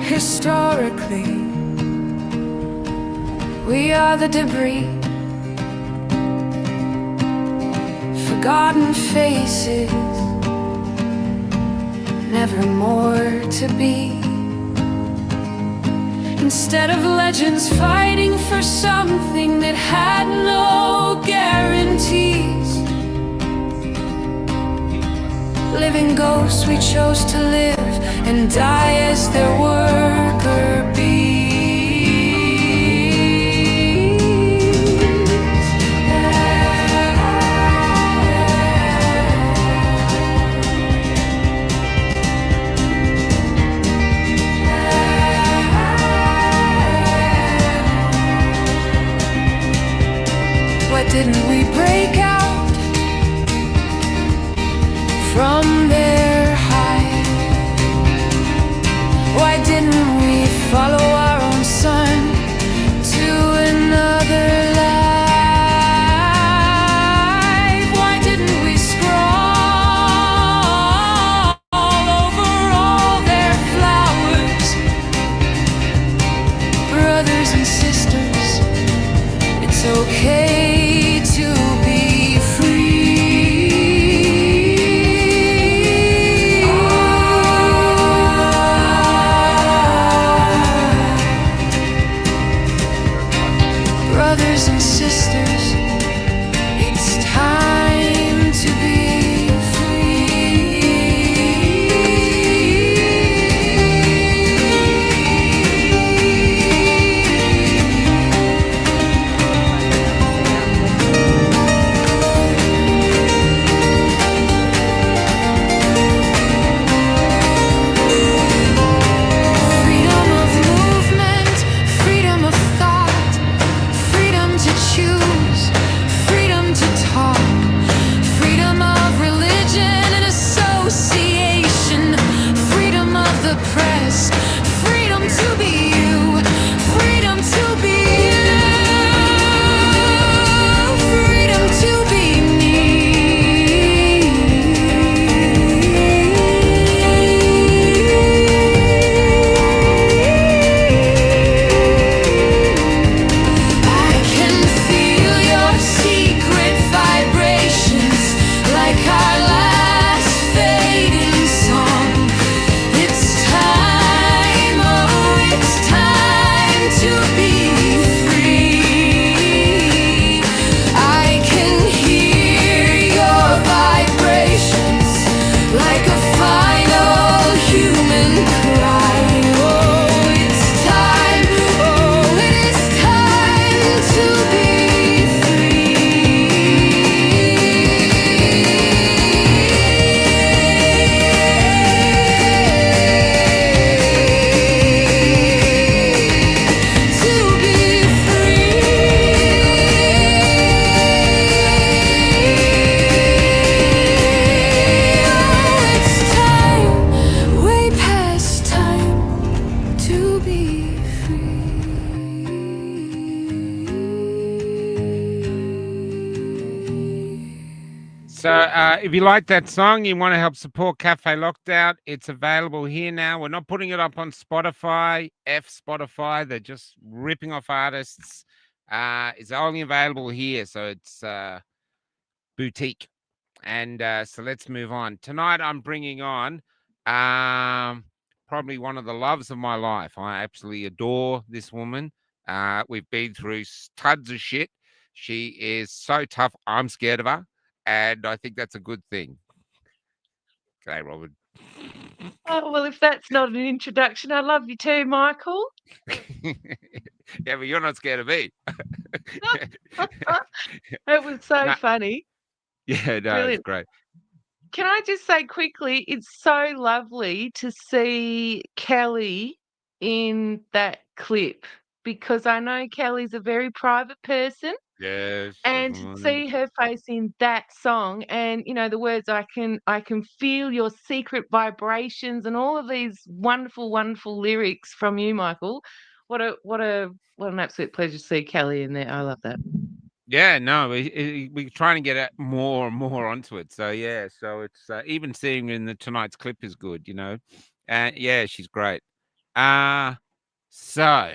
Historically, we are the debris, forgotten faces, never more to be. Instead of legends fighting for something that had no guarantees, living ghosts we chose to live and die as their worker bees. Why didn't we break out from their hide? Why didn't we follow our own sun to another life? Why didn't we scroll over all their flowers? Brothers and sisters, it's okay to be brothers and sisters, it's time to be freedom of movement, freedom of thought, freedom to choose, freedom to talk, freedom of religion and association, freedom of the press, freedom to be you, freedom to be you, freedom to be me. I can feel your secret vibrations like our last fading song. It's time, oh, it's time to be free. I can hear your vibrations like a final human cry. Oh, it's time, oh, it is time to be way past time to be free. So if you like that song, you want to help support Cafe Lockdown, it's available here now. We're not putting it up on Spotify. Spotify, they're just ripping off artists. It's only available here, so it's boutique. And so let's move on. Tonight I'm bringing on probably one of the loves of my life. I absolutely adore this woman. We've been through tons of shit. She is so tough. I'm scared of her, and I think that's a good thing. Okay, Robin. Oh, well, if that's not an introduction, I love you too, Michael. Yeah, but you're not scared of me. It was so No, funny. yeah, no, it's Brilliant. great. Can I just say quickly, it's so lovely to see Kelly in that clip because I know Kelly's a very private person. Yes. And to see her face in that song and, you know, the words, I can feel your secret vibrations and all of these wonderful, wonderful lyrics from you, Michael. What an absolute pleasure to see Kelly in there. I love that. Yeah, no, we're trying to get more and more onto it. So yeah, so it's even seeing in the tonight's clip is good, you know. And yeah, she's great. So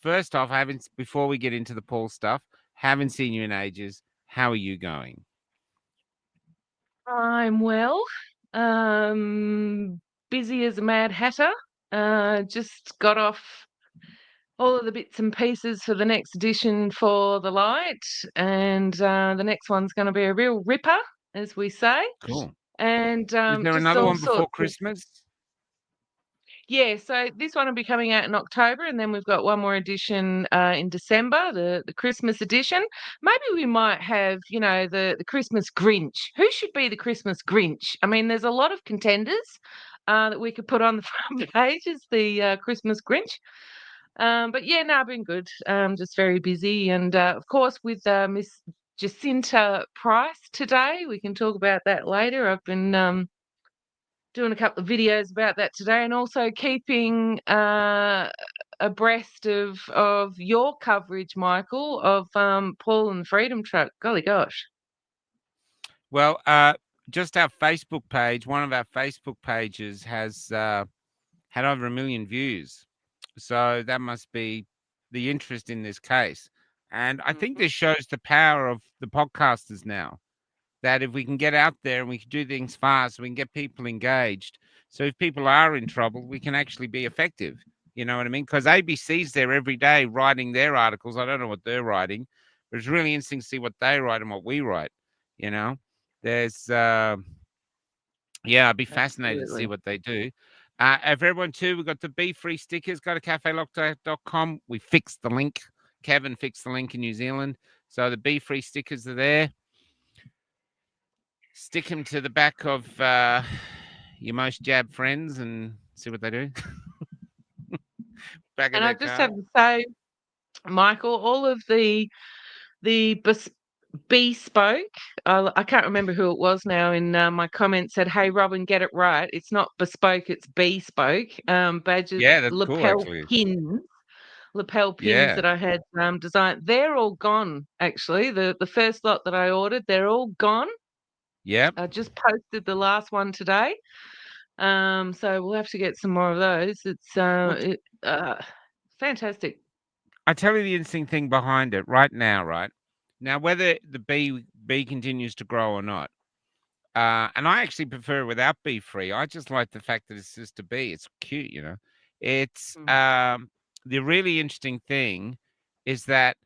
first off, before we get into the Paul stuff, haven't seen you in ages. How are you going? I'm well. Busy as a mad hatter. Just got off all of the bits and pieces for the next edition for The Light, and the next one's going to be a real ripper, as we say. Cool. And Is there just another all one before sorts of Christmas? Yeah, so this one will be coming out in October, and then we've got one more edition in December, the Christmas edition. Maybe we might have, the Christmas Grinch. Who should be the Christmas Grinch? I mean, there's a lot of contenders that we could put on the front page as the Christmas Grinch. But yeah, no, I've been good. Just very busy, and of course with Miss Jacinta Price today. We can talk about that later. I've been doing a couple of videos about that today, and also keeping abreast of your coverage, Michael, of Paul and the Freedom Truck. Golly gosh. Well, just our Facebook page, one of our Facebook pages has had over 1 million views. So that must be the interest in this case. And I think this shows the power of the podcasters now, that if we can get out there and we can do things fast, we can get people engaged. So if people are in trouble, we can actually be effective. You know what I mean? Because ABC's there every day writing their articles. I don't know what they're writing, but it's really interesting to see what they write and what we write. You know, there's, I'd be fascinated to see what they do. For everyone too, we've got the Be Free stickers. Go to cafelockdown.com. We fixed the link. Kevin fixed the link in New Zealand. So the Be Free stickers are there. Stick them to the back of your most jab friends and see what they do. Back And of I their just car. have to say, Michael, all of the bespoke. I can't remember who it was now. In my comments said, "Hey, Robin, get it right. It's not bespoke, it's bespoke." Badges, Yeah, that's cool, lapel actually. pins that I had designed. They're all gone. Actually, the first lot that I ordered, they're all gone. Yep. I just posted the last one today. So we'll have to get some more of those. It's fantastic. I tell you the interesting thing behind it right now, whether the bee continues to grow or not. And I actually prefer it without Be Free. I just like the fact that it's just a bee. It's cute, you know. It's the really interesting thing is that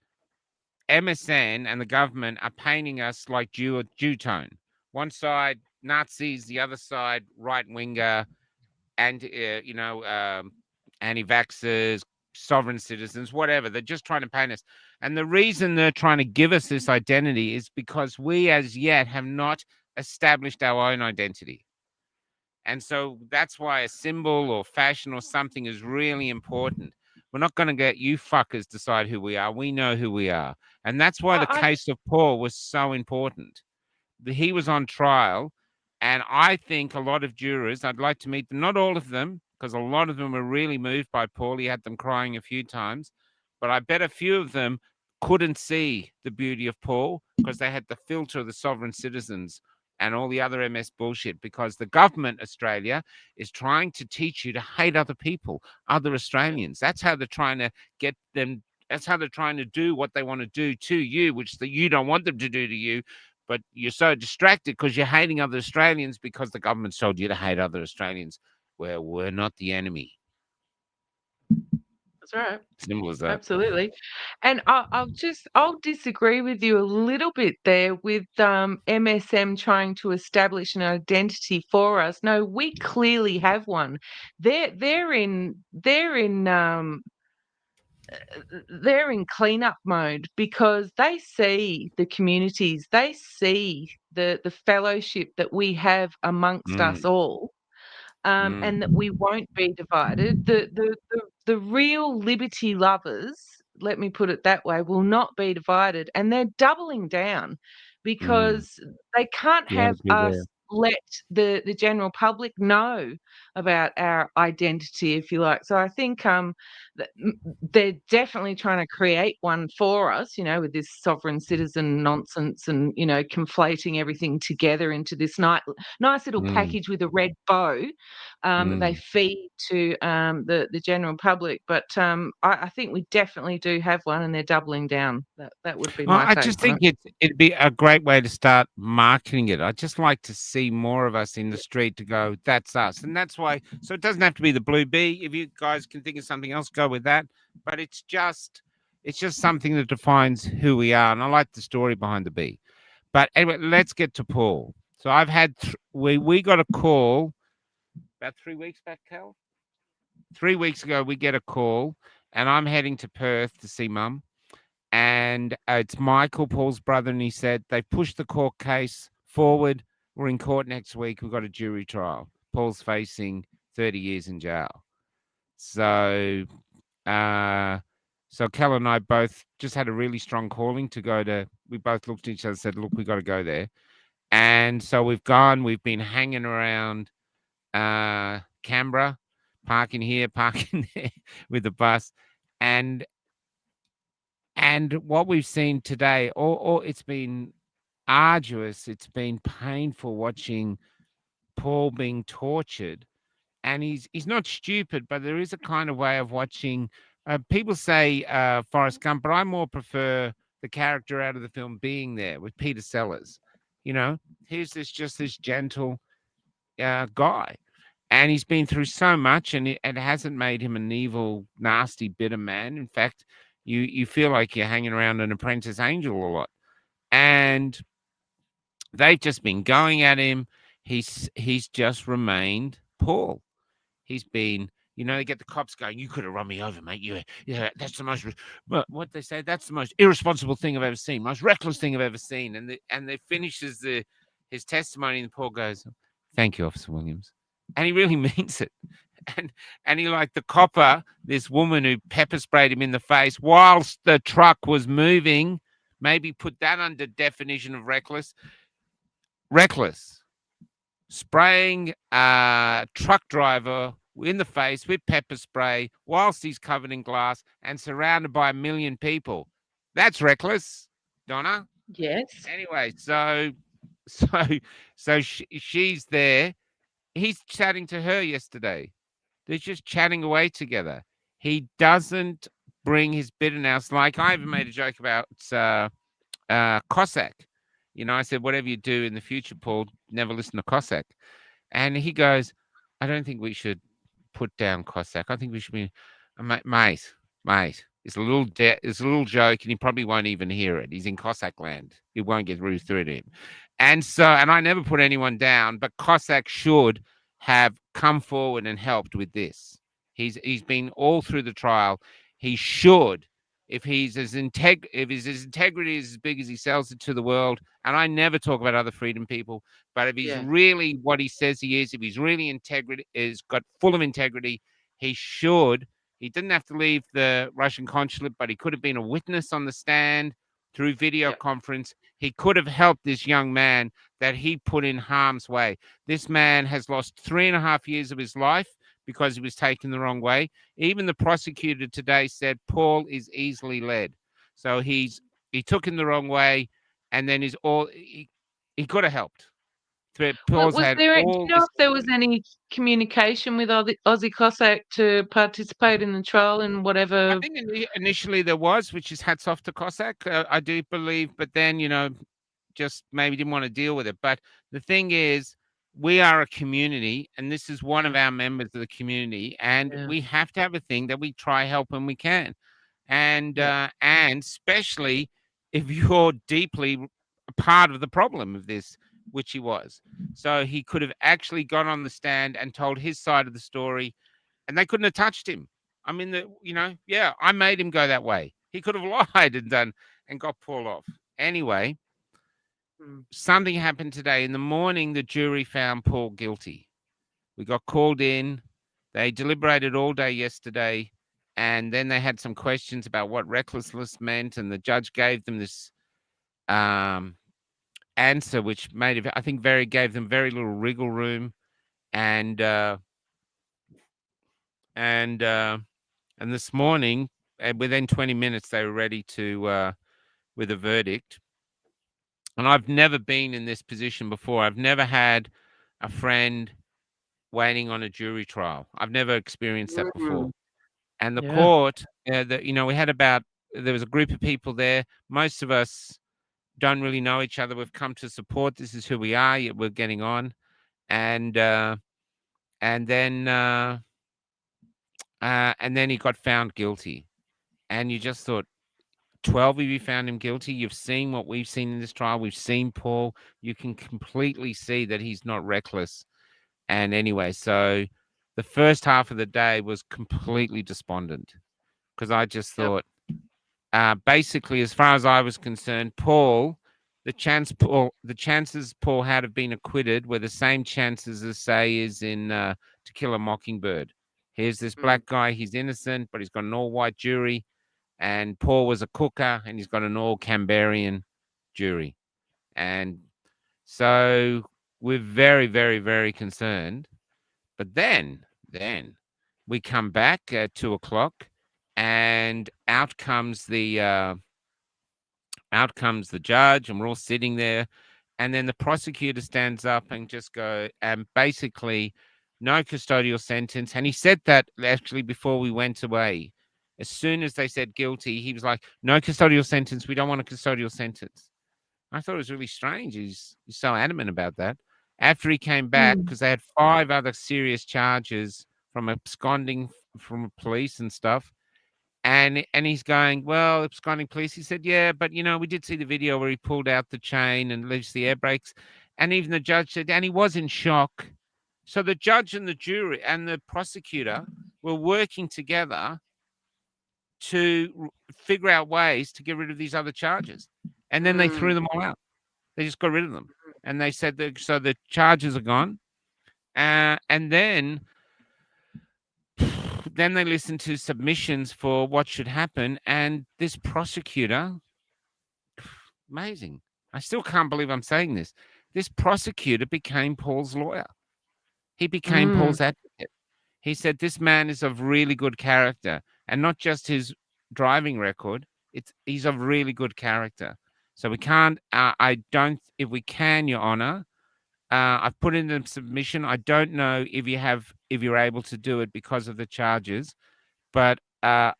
MSN and the government are painting us like Jew-tone. One side Nazis, the other side right-winger, and anti-vaxxers, sovereign citizens, whatever. They're just trying to paint us. And the reason they're trying to give us this identity is because we as yet have not established our own identity. And so that's why a symbol or fashion or something is really important. We're not going to get you fuckers decide who we are. We know who we are. And that's why the case of Paul was so important. He was on trial. And I think a lot of jurors, I'd like to meet them, not all of them, because a lot of them were really moved by Paul. He had them crying a few times. But I bet a few of them couldn't see the beauty of Paul because they had the filter of the sovereign citizens and all the other MS bullshit, because the government, Australia, is trying to teach you to hate other people, other Australians. That's how they're trying to get them. That's how they're trying to do what they want to do to you, which you don't want them to do to you. But you're so distracted because you're hating other Australians because the government's told you to hate other Australians. Well, we're not the enemy. That's right. Simple as that. Absolutely. And I'll disagree with you a little bit there with MSM trying to establish an identity for us. No, we clearly have one. They're in cleanup mode because they see the communities, they see the fellowship that we have amongst us all. And that we won't be divided. The real liberty lovers, let me put it that way, will not be divided, and they're doubling down because they can't have us let the general public know about our identity, if you like. So I think they're definitely trying to create one for us, with this sovereign citizen nonsense and, conflating everything together into this nice little Mm, package with a red bow that they mm. feed to the general public. But I think we definitely do have one, and they're doubling down. That would be Well, my I take just on think it. it'd be a great way to start marketing it. I'd just like to see more of us in the street to go, that's us. And that's why, so it doesn't have to be the Blue Bee. If you guys can think of something else, go with that. But it's just something that defines who we are. And I like the story behind the bee. But anyway, let's get to Paul. So I've had, we got a call about 3 weeks back, Cal. 3 weeks ago, we get a call and I'm heading to Perth to see mum. And it's Michael, Paul's brother, and he said they pushed the court case forward. We're in court next week. We've got a jury trial. Paul's facing 30 years in jail. So, so Kel and I both just had a really strong calling to go to. We both looked at each other and said, "Look, we got to go there." And so we've gone. We've been hanging around Canberra, parking here, parking there with the bus, and what we've seen today, or it's been arduous, it's been painful watching Paul being tortured. And he's not stupid, but there is a kind of way of watching. People say Forrest Gump, but I more prefer the character out of the film being there with Peter Sellers. Here's this gentle guy, and he's been through so much, and it hasn't made him an evil, nasty, bitter man. In fact, you feel like you're hanging around an apprentice angel a lot, and they've just been going at him. He's just remained Paul. He's been, they get the cops going, you could have run me over, mate. Yeah, that's the most, what they say, that's the most irresponsible thing I've ever seen, most reckless thing I've ever seen. And they finishes his testimony, and Paul goes, thank you, Officer Williams. And he really means it. And he, like the copper, this woman who pepper sprayed him in the face whilst the truck was moving, maybe put that under definition of reckless. Spraying a truck driver in the face with pepper spray whilst he's covered in glass and surrounded by 1 million people. That's reckless, Donna. Yes. Anyway, so she's there. He's chatting to her yesterday. They're just chatting away together. He doesn't bring his bitterness. Like I even made a joke about Cossack. I said, whatever you do in the future, Paul, never listen to Cossack. And he goes, I don't think we should put down Cossack. I think we should be, mate. It's a little joke, and he probably won't even hear it. He's in Cossack land. It won't get through to him. And I never put anyone down, but Cossack should have come forward and helped with this. He's been all through the trial. He should, if his integrity is as big as he sells it to the world. And I never talk about other freedom people, but if he's really what he says he is, if he's really got full of integrity, he should. He didn't have to leave the Russian consulate, but he could have been a witness on the stand through video conference. He could have helped this young man that he put in harm's way. This man has lost 3.5 years of his life because he was taken the wrong way. Even the prosecutor today said Paul is easily led. So he took him the wrong way, and then he could have helped. Was there, do you know if there was any communication with Aussie Cossack to participate in the trial and whatever? I think initially there was, which is hats off to Cossack, I do believe, but then, just maybe didn't want to deal with it. But the thing is, we are a community, and this is one of our members of the community, and we have to have a thing that we try help when we can. And especially if you're deeply a part of the problem of this, which he was. So he could have actually gone on the stand and told his side of the story, and they couldn't have touched him. I mean, I made him go that way. He could have lied and got Paul off. Anyway, something happened today. In the morning, the jury found Paul guilty. We got called in. They deliberated all day yesterday, and then they had some questions about what recklessness meant, and the judge gave them this answer, which made it, I think, gave them very little wriggle room, and and this morning, within 20 minutes, they were ready to with a verdict. And I've never been in this position before. I've never had a friend waiting on a jury trial. I've never experienced that before. And the Yeah. court, we had there was a group of people there. Most of us don't really know each other. We've come to support. This is who we are. We're getting on, and then he got found guilty, and you just thought, 12 of you found him guilty. You've seen what we've seen in this trial. We've seen Paul. You can completely see that he's not reckless. And anyway, so the first half of the day was completely despondent, because I just thought, basically, as far as I was concerned, the chances Paul had of being acquitted were the same chances as, say, is in To Kill a Mockingbird. Here's this black guy. He's innocent, but he's got an all-white jury. And Paul was a cooker, and he's got an all-Canberrian jury. And so we're very, very, very concerned. But then we come back at 2:00, and out comes the judge, and we're all sitting there. And then the prosecutor stands up and just basically, no custodial sentence. And he said that actually before we went away. As soon as they said guilty, he was like, no custodial sentence. We don't want a custodial sentence. I thought it was really strange. He's so adamant about that. After he came back, because they had 5 other serious charges from absconding from police and stuff. And he's going, well, absconding police. He said, yeah, but, we did see the video where he pulled out the chain and released the air brakes. And even the judge said, and he was in shock. So the judge and the jury and the prosecutor were working together to figure out ways to get rid of these other charges. And then they threw them all out. They just got rid of them. And they said so the charges are gone. And then they listened to submissions for what should happen. And this prosecutor, amazing. I still can't believe I'm saying this. This prosecutor became Paul's lawyer. He became Paul's advocate. He said, this man is of really good character, and not just his driving record. He's of really good character. So we can't, if we can, Your Honor, I've put in the submission. I don't know if you're able to do it because of the charges, but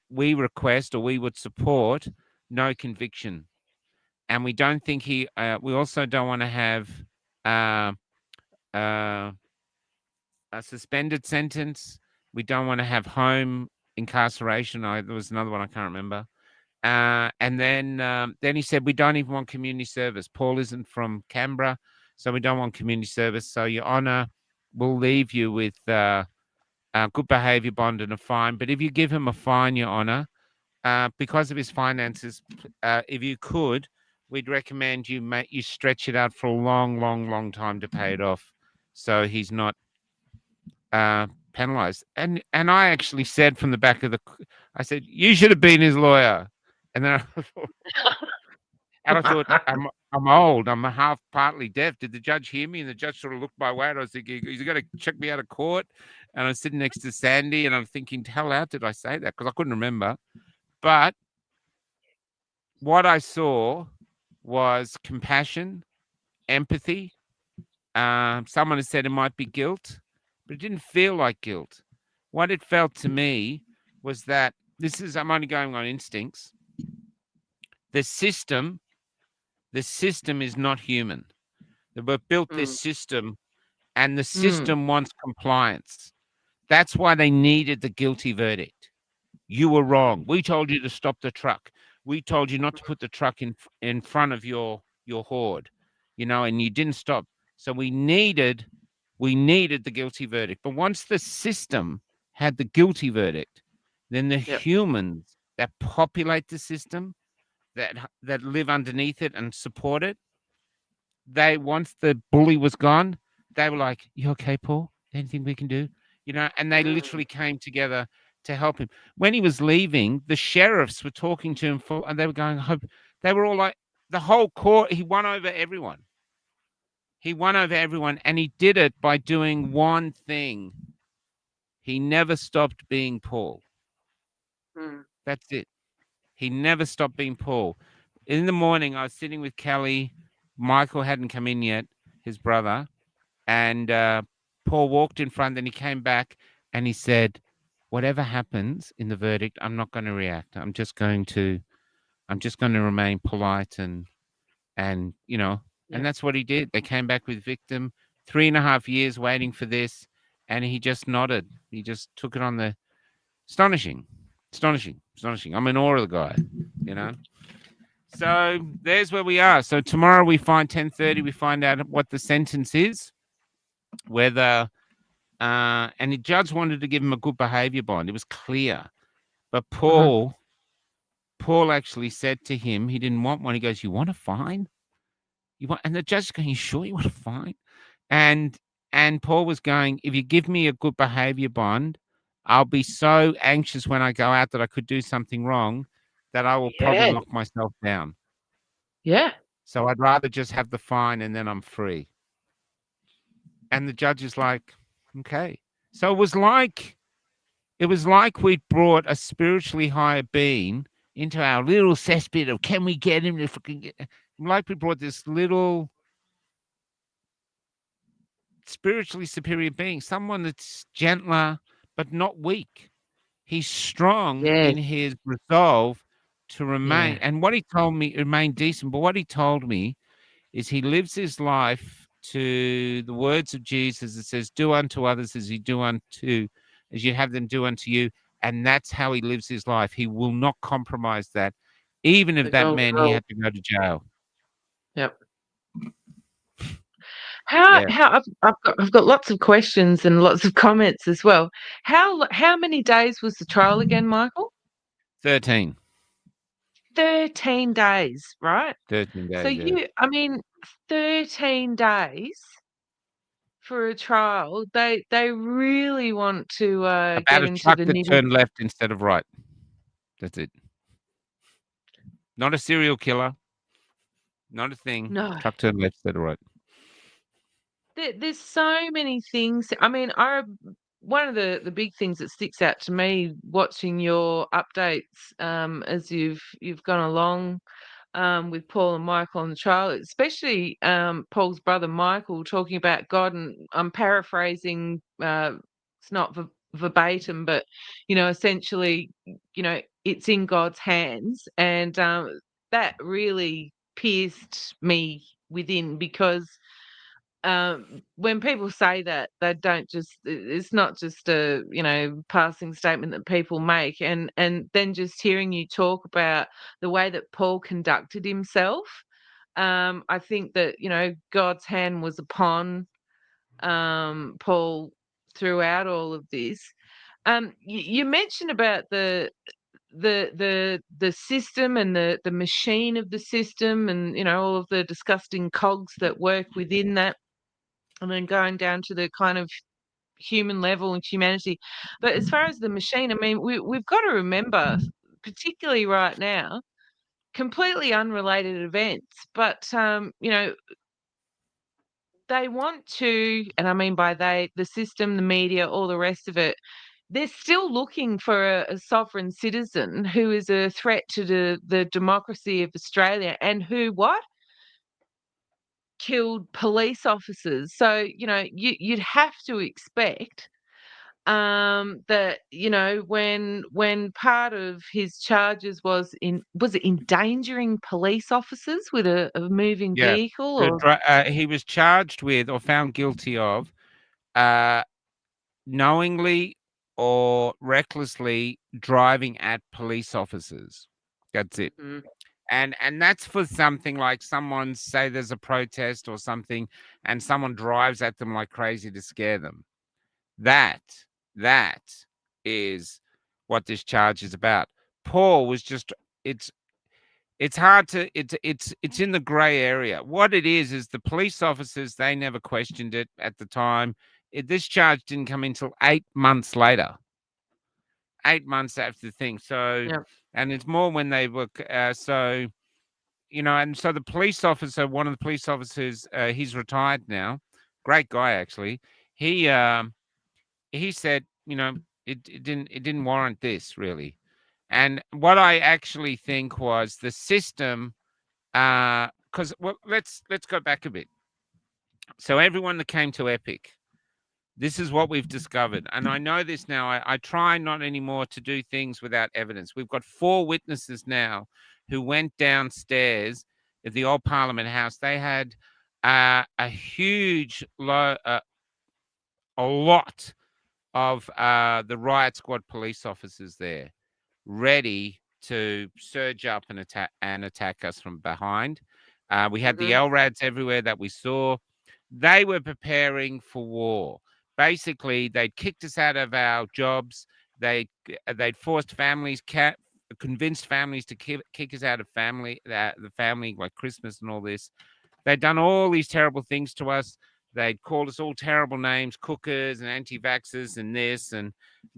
we request, or we would support, no conviction. And we don't think we also don't want to have a suspended sentence. We don't want to have home incarceration. There was another one I can't remember. And then he said, we don't even want community service. Paul isn't from Canberra, so we don't want community service. So, Your Honor, we'll leave you with good behaviour bond and a fine. But if you give him a fine, Your Honor, because of his finances, if you could, we'd recommend you stretch it out for a long, long, long time to pay it off, so he's not penalized. And I actually said from the back of I said, you should have been his lawyer. And then I thought, I'm old. I'm partly deaf. Did the judge hear me? And the judge sort of looked my way. And I was thinking, he's going to check me out of court. And I was sitting next to Sandy, and I'm thinking, hell, how did I say that? Because I couldn't remember. But what I saw was compassion, empathy. Someone has said it might be guilt, but it didn't feel like guilt. What it felt to me was that I'm only going on instincts. The system is not human. They've built this system, and the system wants compliance. That's why they needed the guilty verdict. You were wrong. We told you to stop the truck. We told you not to put the truck in front of your horde, and you didn't stop. So we needed the guilty verdict. But once the system had the guilty verdict, then the humans that populate the system, that live underneath it and support it, once the bully was gone, they were like, you okay, Paul? Anything we can do? And they literally came together to help him. When he was leaving, the sheriffs were talking to him and they were going, they were all like, the whole court, he won over everyone. He won over everyone, and he did it by doing one thing. He never stopped being Paul. Mm. That's it. He never stopped being Paul. In the morning, I was sitting with Kelly. Michael hadn't come in yet, his brother, and Paul walked in front. Then he came back and he said, "Whatever happens in the verdict, I'm not going to react. I'm just going to remain polite and you know." Yeah. And that's what he did. They came back with victim. 3.5 years waiting for this, and he just nodded. He just took it on the astonishing. I'm in awe of the guy, you know. So there's where we are. So tomorrow we find 10:30. We find out what the sentence is, whether and the judge wanted to give him a good behavior bond. It was clear, but Paul actually said to him he didn't want one. He goes, "You want a fine? You want?" And the judge is going, "You sure you want a fine?" And Paul was going, "If you give me a good behavior bond, I'll be so anxious when I go out that I could do something wrong that I will probably Yeah. lock myself down. Yeah. So I'd rather just have the fine and then I'm free." And the judge is like, "Okay." So it was like we'd brought a spiritually higher being into our little cesspit of, can we get him if we can get, like we brought this little spiritually superior being, someone that's gentler but not weak. He's strong Yes. in his resolve to remain. Yeah. And what he told me, remain decent. But what he told me is he lives his life to the words of Jesus. It says, "Do unto others as you have them do unto you." And that's how he lives his life. He will not compromise that, even if The that golden meant he rule. had to go to jail. Yep. How Yeah. I've got lots of questions and lots of comments as well. How many days was the trial again, Michael? 13. 13 days, right? 13 So days, yeah. I mean, 13 days for a trial. They really want to About get a into truck the that nitty. turned left instead of right. That's it. Not a serial killer. Not a thing. No. Truck turned left instead of right. There's so many things. I mean, one of the big things that sticks out to me watching your updates as you've gone along with Paul and Michael on the trial, especially Paul's brother Michael talking about God, and I'm paraphrasing. It's not verbatim, but essentially, it's in God's hands, and that really pierced me within because when people say that, they don't just it's not just a passing statement that people make, and then just hearing you talk about the way that Paul conducted himself, I think that God's hand was upon Paul throughout all of this. You mentioned about the system and the machine of the system, and all of the disgusting cogs that work within that, and then going down to the kind of human level and humanity. But as far as the machine, I mean, we've got to remember, particularly right now, completely unrelated events, but they want to, and I mean by they, the system, the media, all the rest of it. They're still looking for a sovereign citizen who is a threat to the democracy of Australia, and who what? Killed police officers. So, you'd have to expect that, when part of his charges was it endangering police officers with a moving Yeah. vehicle, or He was charged with or found guilty of knowingly or recklessly driving at police officers. That's it. Mhm. And that's for something like someone, say there's a protest or something, and someone drives at them like crazy to scare them. That is what this charge is about. Paul was just it's hard to it's in the gray area. What it is the police officers, they never questioned it at the time. This charge didn't come until 8 months later. 8 months after the thing. So Yeah. and it's more when they were so and so the police officer, one of the police officers, he's retired now, great guy actually. He he said, it didn't warrant this really. And what I actually think was the system, because well, let's go back a bit. So everyone that came to Epic, this is what we've discovered. And I know this now. I try not anymore to do things without evidence. We've got 4 witnesses now who went downstairs at the old Parliament House. They had a huge, a lot of the riot squad police officers there, ready to surge up and attack us from behind. We had the LRADs everywhere that we saw. They were preparing for war. Basically, they'd kicked us out of our jobs. They'd forced families, convinced families to kick us out of the family, like Christmas and all this. They'd done all these terrible things to us. They'd called us all terrible names, cookers and anti-vaxxers and this. And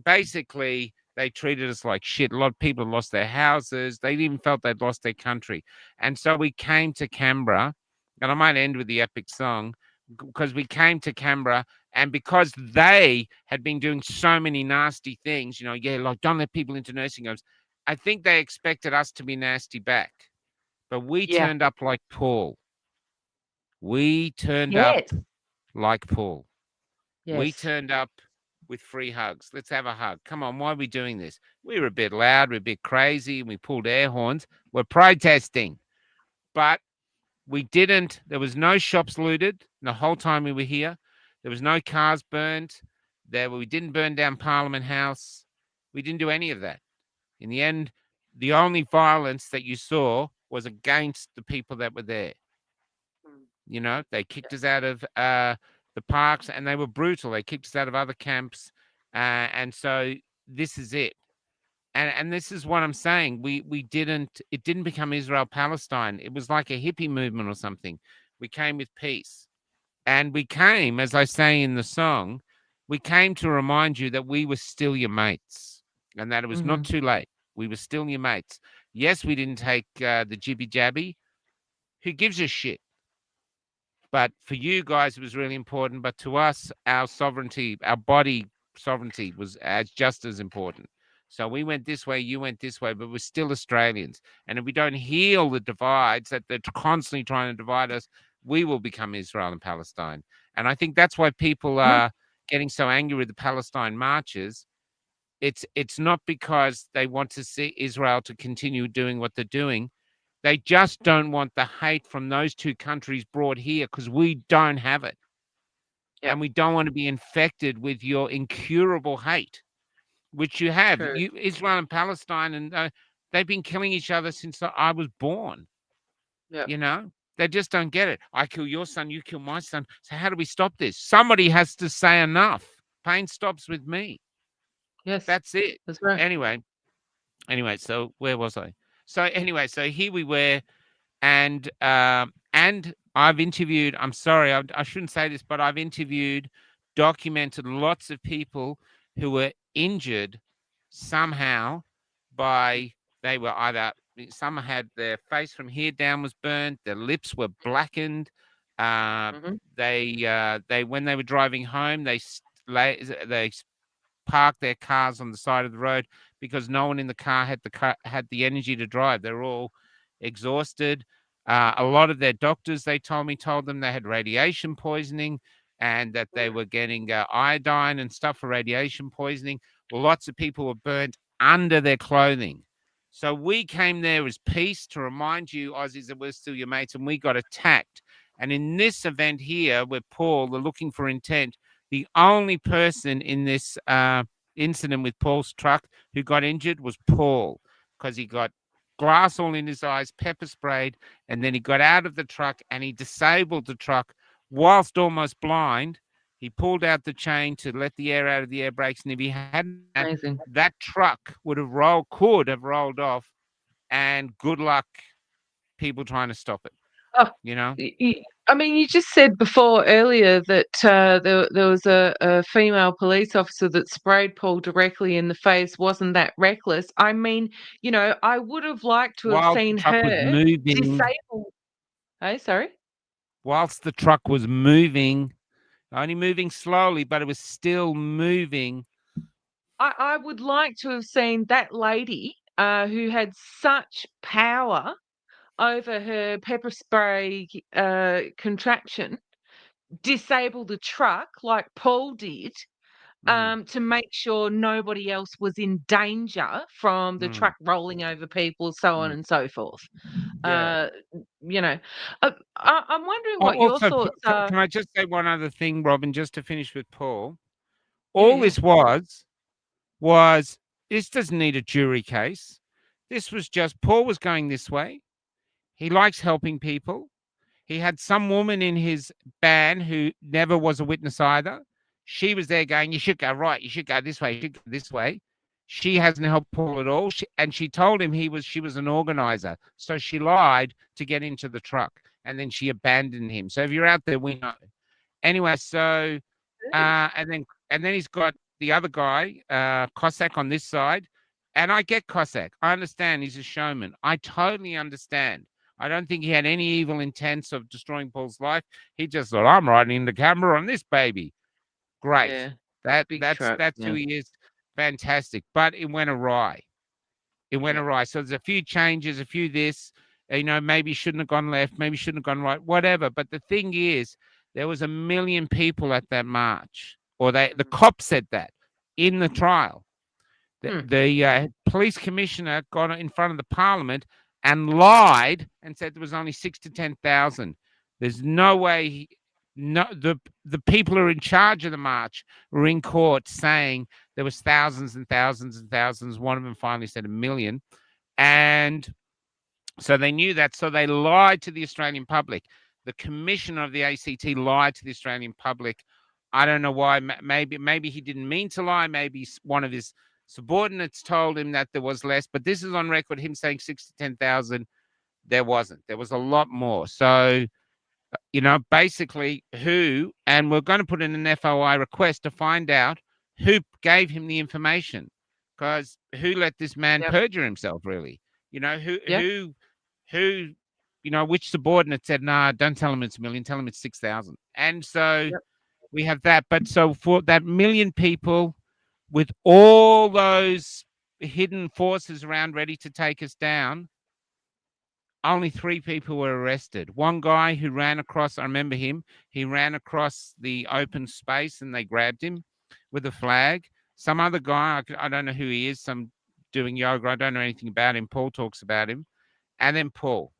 basically, they treated us like shit. A lot of people lost their houses. They even felt they'd lost their country. And so we came to Canberra, and I might end with the Epic song, because we came to Canberra, and because they had been doing so many nasty things, like don't let people into nursing homes. I think they expected us to be nasty back. But we turned up like Paul. We turned up like Paul. We turned up with free hugs. Let's have a hug. Come on, why are we doing this? We were a bit loud, we're a bit crazy, and we pulled air horns. We're protesting. But we didn't, there was no shops looted the whole time we were here. There was no cars burned. We didn't burn down Parliament House. We didn't do any of that. In the end, the only violence that you saw was against the people that were there. They kicked us out of the parks, and they were brutal. They kicked us out of other camps. And so this is it. And this is what I'm saying. It didn't become Israel-Palestine. It was like a hippie movement or something. We came with peace. And we came, as I say in the song, we came to remind you that we were still your mates and that it was not too late. We were still your mates. Yes, we didn't take the jibby jabby. Who gives a shit? But for you guys, it was really important. But to us, our sovereignty, our body sovereignty was just as important. So we went this way, you went this way, but we're still Australians. And if we don't heal the divides that they're constantly trying to divide us, we will become Israel and Palestine. And I think that's why people are getting so angry with the Palestine marches. It's not because they want to see Israel to continue doing what they're doing. They just don't want the hate from those 2 countries brought here, because we don't have it. And we don't want to be infected with your incurable hate, which you have. Israel and Palestine, and they've been killing each other since I was born. They just don't get it. I kill your son, you kill my son. So how do we stop this? Somebody has to say enough. Pain stops with me. Yes. That's it. That's right. Anyway, so where was I? So anyway, so here we were, and I've interviewed, I'm sorry, I shouldn't say this, but I've interviewed, documented lots of people who were injured somehow they were either, some had their face from here down was burned, their lips were blackened. They when they were driving home, they parked their cars on the side of the road because no one in the car had the energy to drive. They're all exhausted. A lot of their doctors, they told them they had radiation poisoning and that they were getting iodine and stuff for radiation poisoning. Lots of people were burnt under their clothing. So we came there as peace to remind you, Aussies, that we're still your mates, and we got attacked. And in this event here, where Paul, the Looking for Intent, the only person in this incident with Paul's truck who got injured was Paul, because he got glass all in his eyes, pepper sprayed, and then he got out of the truck and he disabled the truck whilst almost blind. He pulled out the chain to let the air out of the air brakes, and if he hadn't, that truck could have rolled off, and good luck people trying to stop it. Oh, You know? I mean, you just said before earlier that there was a female police officer that sprayed Paul directly in the face. Wasn't that reckless? I mean, I would have liked to have While the seen truck was her moving, disabled. Hey, sorry. whilst the truck was moving, only moving slowly, but it was still moving. I would like to have seen that lady who had such power over her pepper spray contraption disable the truck like Paul did, Mm, to make sure nobody else was in danger from the mm, truck rolling over people, so on mm. and so forth. Yeah. Uh, I'm wondering Oh, what your also, thoughts are. can I just say one other thing, Robin, just to finish with Paul? Yeah, All yeah. this was this doesn't need a jury case. This was just Paul was going this way. He likes helping people. He had some woman in his band who never was a witness either. She was there going, "You should go right. You should go this way. You should go this way." She hasn't helped Paul at all. And she told him she was an organizer. So she lied to get into the truck, and then she abandoned him. So if you're out there, we know. Anyway, so and then he's got the other guy, Cossack, on this side. And I get Cossack. I understand he's a showman. I totally understand. I don't think he had any evil intents of destroying Paul's life. He just thought, I'm riding the camera on this baby. Great. Yeah, big That's truck. who Yeah. he is. Fantastic. But it went awry. It went Yeah. awry. So there's a few changes, a few this, maybe shouldn't have gone left, maybe shouldn't have gone right, whatever. But the thing is, there was 1 million people at that march, or the cop said that in the trial. The police commissioner got in front of the parliament and lied and said there was only 6 to 10,000. There's no way. No, the people who are in charge of the march were in court saying there was thousands and thousands and thousands. One of them finally said 1 million, and so they knew that. So they lied to the Australian public. The commissioner of the ACT lied to the Australian public. I don't know why. Maybe he didn't mean to lie. Maybe one of his subordinates told him that there was less. But this is on record, him saying 6 to 10,000. There wasn't. There was a lot more. So, basically and we're going to put in an FOI request to find out who gave him the information, because who let this man Yep. perjure himself, really? Yeah. Which subordinate said, nah, don't tell him it's 1 million, tell him it's 6,000. And so Yep. we have that. But so for that 1 million people, with all those hidden forces around ready to take us down, only 3 people were arrested. One guy who ran across, I remember him, he ran across the open space and they grabbed him with a flag. Some other guy, I don't know who he is, some doing yoga, I don't know anything about him. Paul talks about him. And then Paul.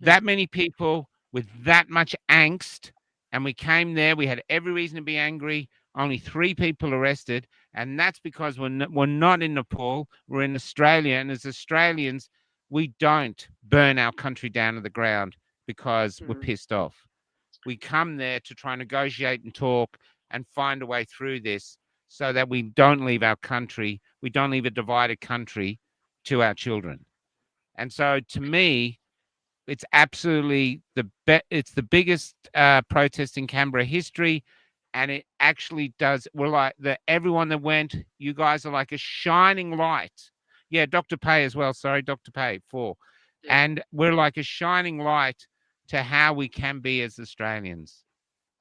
That many people with that much angst, and we came there, we had every reason to be angry. Only 3 people arrested, and that's because we're not in Nepal, we're in Australia, and as Australians, we don't burn our country down to the ground because we're pissed off. We come there to try and negotiate and talk and find a way through this so that we don't leave our country, we don't leave a divided country to our children. And so to me, it's absolutely it's the biggest protest in Canberra history, and it actually does. We're like everyone that went. You guys are like a shining light. Yeah, Dr. Pay as well. Sorry, Dr. Pay 4, and we're like a shining light to how we can be as Australians.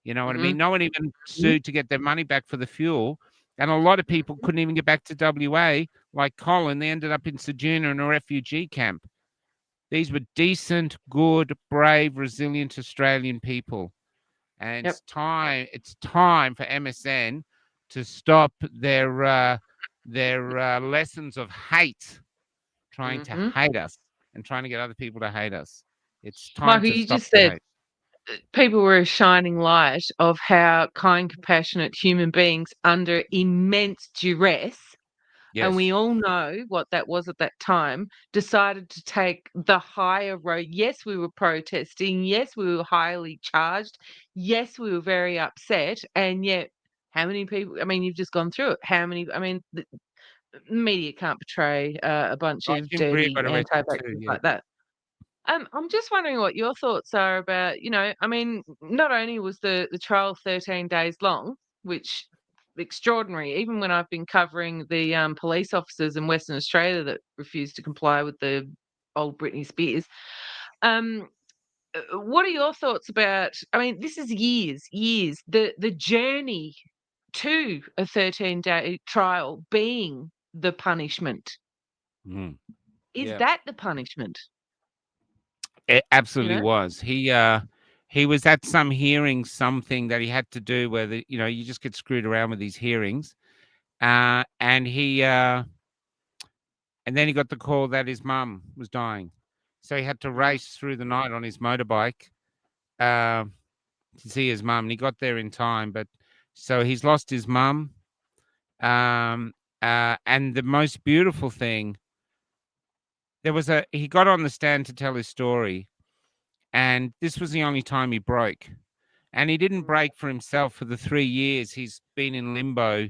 You know what I mean? No one even sued to get their money back for the fuel, and a lot of people couldn't even get back to WA. Like Colin, they ended up in Ceduna in a refugee camp. These were decent, good, brave, resilient Australian people. And it's time for MSN to stop their lessons of hate, trying to hate us and trying to get other people to hate us. It's time Michael, to you stop just the said hate. people were a shining light of how kind, compassionate human beings under immense duress, and we Yes. all know what that was at that time, decided to take the higher road. Yes, we were protesting. Yes, we were highly charged. Yes, we were very upset. And yet, how many people? I mean, you've just gone through it. How many? I mean, the media can't portray a bunch of Jim Greer dirty got arrested too. anti-vaxxers Yeah. like that. I'm just wondering what your thoughts are about, I mean, not only was the trial 13 days long, which extraordinary, even when I've been covering the police officers in Western Australia that refused to comply with the old Britney Spears. What are your thoughts about? I mean, this is years, the journey to a 13-day trial being the punishment. Mm. Is Yeah. that the punishment? It absolutely know? was. He was at some hearing, something that he had to do where you just get screwed around with these hearings. And then he got the call that his mum was dying. So he had to race through the night on his motorbike to see his mum. And he got there in time, but so he's lost his mum. And the most beautiful thing, he got on the stand to tell his story, and this was the only time he broke. And he didn't break for himself for the 3 years he's been in limbo,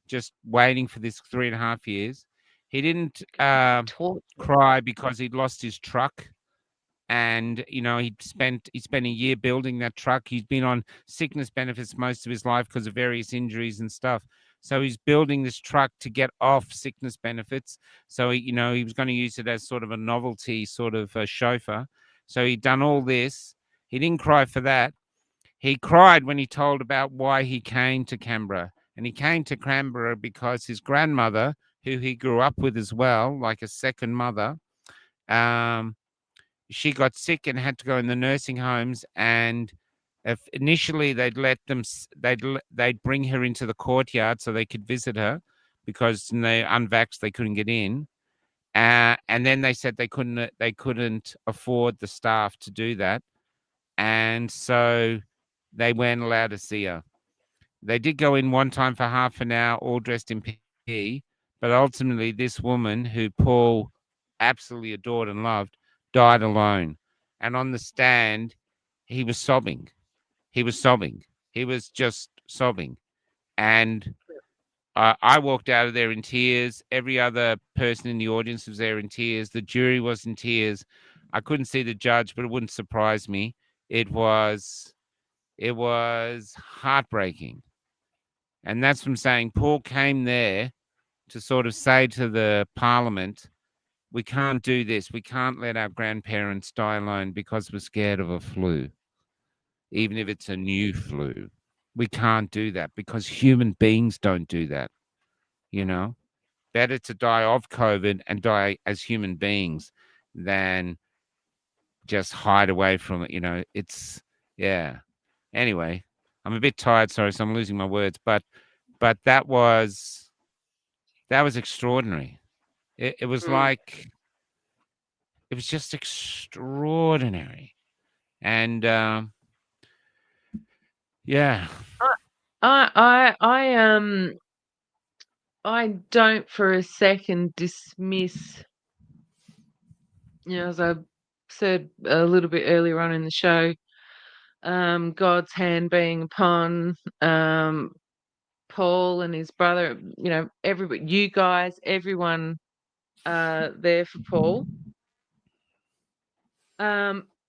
just waiting for this 3.5 years. He didn't cry because he'd lost his truck. And, he spent a year building that truck. He's been on sickness benefits most of his life because of various injuries and stuff. So he's building this truck to get off sickness benefits. So, he was going to use it as sort of a novelty sort of chauffeur. So he'd done all this. He didn't cry for that. He cried when he told about why he came to Canberra. And he came to Canberra because his grandmother, who he grew up with as well, like a second mother, she got sick and had to go in the nursing homes. And initially they'd bring her into the courtyard so they could visit her, because they unvaxxed, they couldn't get in. And then they said they couldn't afford the staff to do that. And so they weren't allowed to see her. They did go in one time for half an hour, all dressed in PPE, but ultimately this woman, who Paul absolutely adored and loved, died alone. And on the stand, he was sobbing. He was sobbing. He was just sobbing. And I walked out of there in tears. Every other person in the audience was there in tears. The jury was in tears. I couldn't see the judge, but it wouldn't surprise me. It was heartbreaking. And that's from saying Paul came there to sort of say to the parliament, we can't do this. We can't let our grandparents die alone because we're scared of a flu, even if it's a new flu. We can't do that because human beings don't do that. Better to die of COVID and die as human beings than just hide away from it. Yeah. Anyway, I'm a bit tired, sorry, so I'm losing my words, but that was extraordinary. It was like, it was just extraordinary. And yeah. I don't for a second dismiss, as I said a little bit earlier on in the show, God's hand being upon Paul and his brother, everybody, you guys, everyone there for Paul.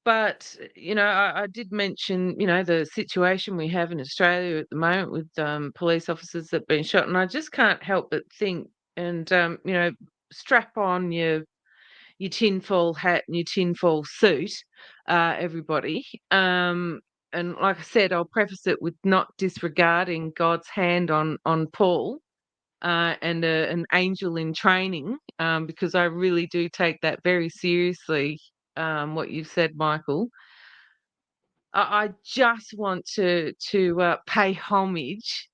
But, I did mention, the situation we have in Australia at the moment with police officers that have been shot. And I just can't help but think and, strap on your tinfoil hat and your tinfoil suit, everybody. And like I said, I'll preface it with not disregarding God's hand on Paul and an angel in training, because I really do take that very seriously, what you've said, Michael. I just want to pay homage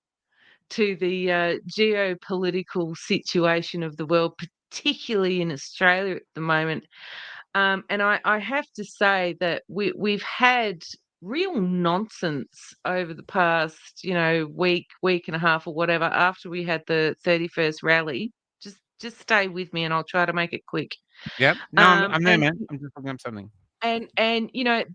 to the geopolitical situation of the world, particularly in Australia at the moment. And I have to say that we've had real nonsense over the past, week and a half or whatever, after we had the 31st rally. Just stay with me and I'll try to make it quick. Yep. No, I'm there, man. I'm just looking up something. And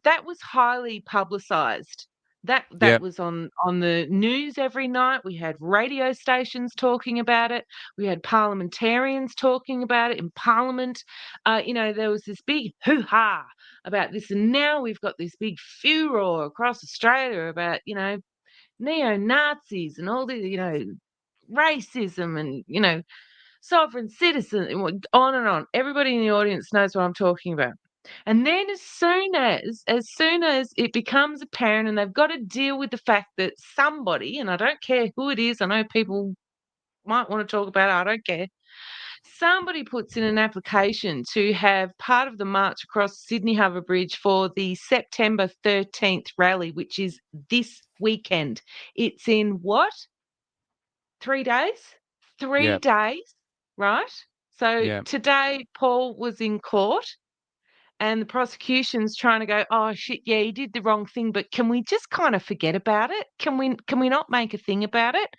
that was highly publicized. That Yep. was on the news every night. We had radio stations talking about it. We had parliamentarians talking about it in Parliament. There was this big hoo-ha about this, and now we've got this big furor across Australia about, neo-Nazis and all the, racism and, sovereign citizen, and on and on. Everybody in the audience knows what I'm talking about. And then as soon as it becomes apparent and they've got to deal with the fact that somebody, and I don't care who it is, I know people might want to talk about it, I don't care. Somebody puts in an application to have part of the march across Sydney Harbour Bridge for the September 13th rally, which is this weekend. It's in what? 3 days? 3 Yep. days, right? So Yep. today Paul was in court and the prosecution's trying to go, oh shit, yeah, he did the wrong thing, but can we just kind of forget about it? Can we not make a thing about it?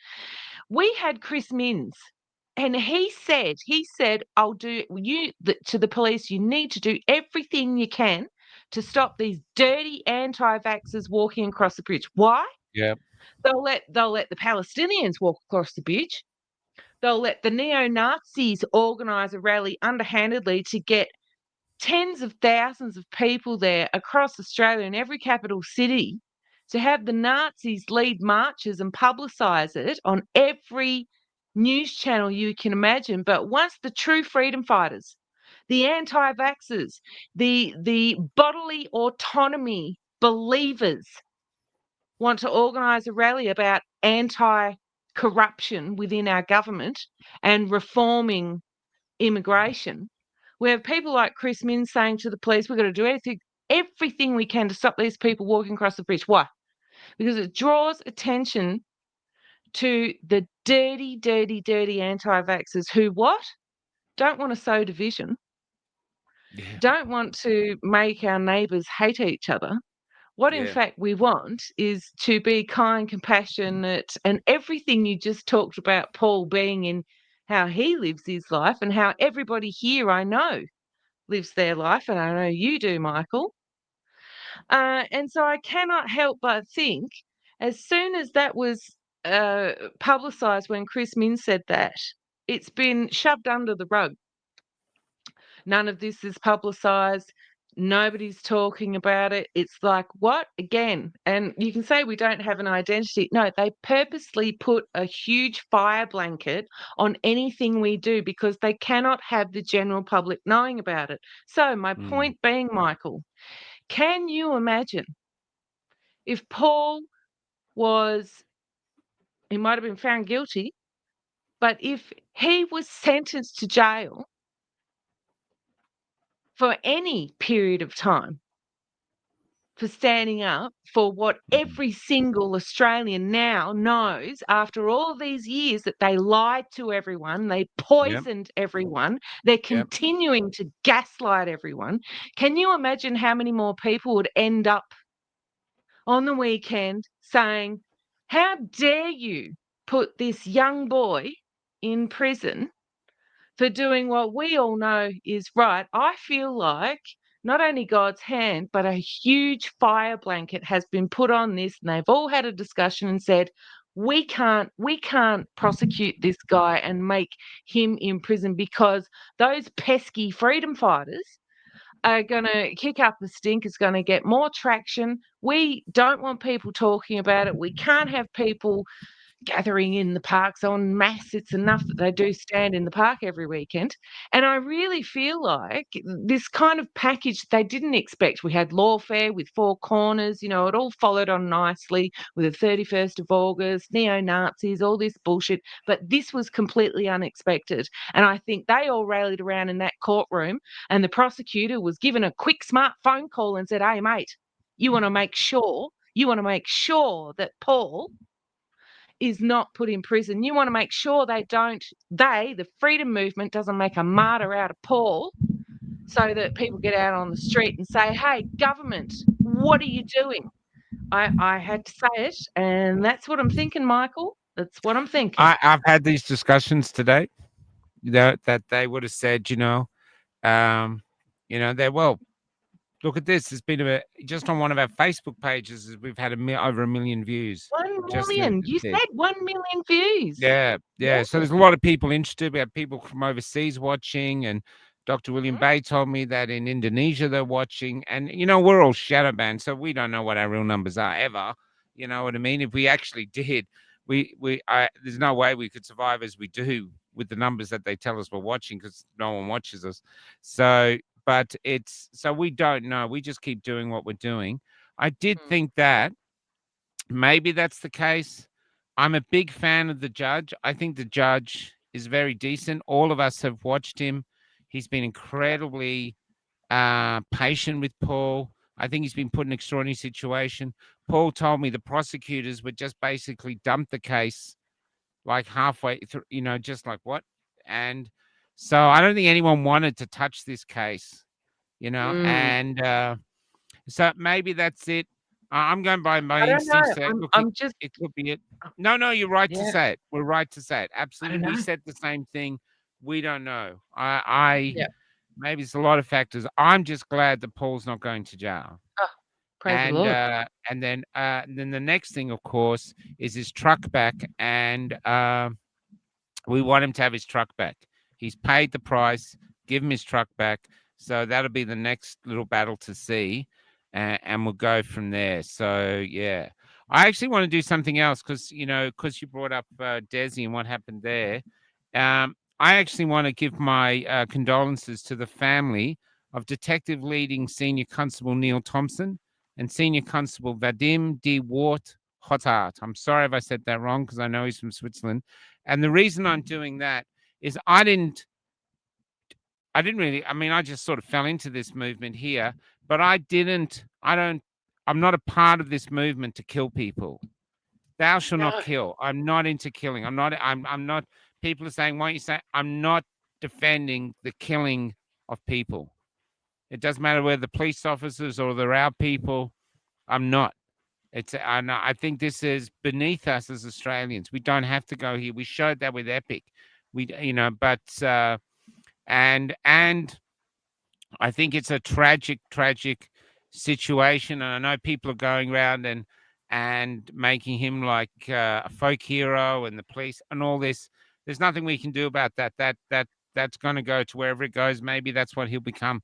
We had Chris Minns, and he said, I'll do to the police, you need to do everything you can to stop these dirty anti-vaxxers walking across the bridge. Why? Yep. They'll let the Palestinians walk across the bridge. They'll let the neo-Nazis organise a rally underhandedly to get tens of thousands of people there across Australia in every capital city, to have the Nazis lead marches and publicise it on every news channel you can imagine. But once the true freedom fighters, the anti-vaxxers, the bodily autonomy believers want to organise a rally about anti-corruption within our government and reforming immigration, we have people like Chris Minns saying to the police, we've got to do everything we can to stop these people walking across the bridge. Why? Because it draws attention to the dirty, dirty, dirty anti-vaxxers who what? Don't want to sow division, Yeah. don't want to make our neighbours hate each other. What in Yeah. fact we want is to be kind, compassionate, and everything you just talked about Paul being in how he lives his life and how everybody here I know lives their life, and I know you do, Michael. And so I cannot help but think, as soon as that was publicised when Chris Minns said that, it's been shoved under the rug. None of this is publicised. Nobody's talking about it. It's like, what? Again. And you can say we don't have an identity. No, they purposely put a huge fire blanket on anything we do because they cannot have the general public knowing about it. So my point being, Michael, can you imagine if Paul he might have been found guilty, but if he was sentenced to jail for any period of time for standing up for what every single Australian now knows after all these years, that they lied to everyone, they poisoned everyone, they're continuing to gaslight everyone. Can you imagine how many more people would end up on the weekend saying, how dare you put this young boy in prison for doing what we all know is right? I feel like not only God's hand, but a huge fire blanket has been put on this, and they've all had a discussion and said, we can't prosecute this guy and make him in prison because those pesky freedom fighters are going to kick up the stink. It's going to get more traction. We don't want people talking about it. We can't have people gathering in the parks en masse. It's enough that they do stand in the park every weekend. And I really feel like this kind of package they didn't expect. We had lawfare with Four Corners, it all followed on nicely with the 31st of August, neo-Nazis, all this bullshit. But this was completely unexpected. And I think they all rallied around in that courtroom, and the prosecutor was given a quick, smart phone call and said, hey, mate, you want to make sure that Paul is not put in prison. You want to make sure the freedom movement doesn't make a martyr out of Paul, so that people get out on the street and say, hey, government, what are you doing? I had to say it, and that's what I'm thinking, Michael. That's what I'm thinking. I've had these discussions today that they would have said, they're Look at this. It's been just on one of our Facebook pages. We've had over 1 million views. 1 Just million. You this. said 1 million views. Yeah. So there's a lot of people interested. We have people from overseas watching, and Dr. William Bay told me that in Indonesia they're watching. And we're all shadow banned, so we don't know what our real numbers are ever. You know what I mean? If we actually did, there's no way we could survive as we do with the numbers that they tell us we're watching, because no one watches us. So we don't know. We just keep doing what we're doing. I did think that maybe that's the case. I'm a big fan of the judge. I think the judge is very decent. All of us have watched him. He's been incredibly patient with Paul. I think he's been put in an extraordinary situation. Paul told me the prosecutors would just basically dump the case like halfway through, just like what? And so I don't think anyone wanted to touch this case, and so maybe that's it. I'm going by my I don't instincts. know. Look, I'm just it could be it. No, you're right to Yeah. say it. We're right to say it. Absolutely. We know. said the same thing. We don't know. I Yeah. maybe it's a lot of factors. I'm just glad that Paul's not going to jail. Praise the Lord. And then the next thing, of course, is his truck back, and we want him to have his truck back. He's paid the price. Give him his truck back. So that'll be the next little battle to see, and we'll go from there. So yeah, I actually want to do something else because you brought up Desi and what happened there. I actually want to give my condolences to the family of Detective Leading Senior Constable Neil Thompson and Senior Constable Vadim de Wart Hotart. I'm sorry if I said that wrong, because I know he's from Switzerland. And the reason I'm doing that is I just sort of fell into this movement here, but I'm not a part of this movement to kill people. Thou shalt not kill. I'm not into killing. I'm not, people are saying, why don't you say, I'm not defending the killing of people. It doesn't matter whether the police officers or they're our people. I'm not. I think this is beneath us as Australians. We don't have to go here. We showed that with Epic. And I think it's a tragic situation. And I know people are going around and making him like a folk hero and the police and all this. There's nothing we can do about that. That's going to go to wherever it goes. Maybe that's what he'll become.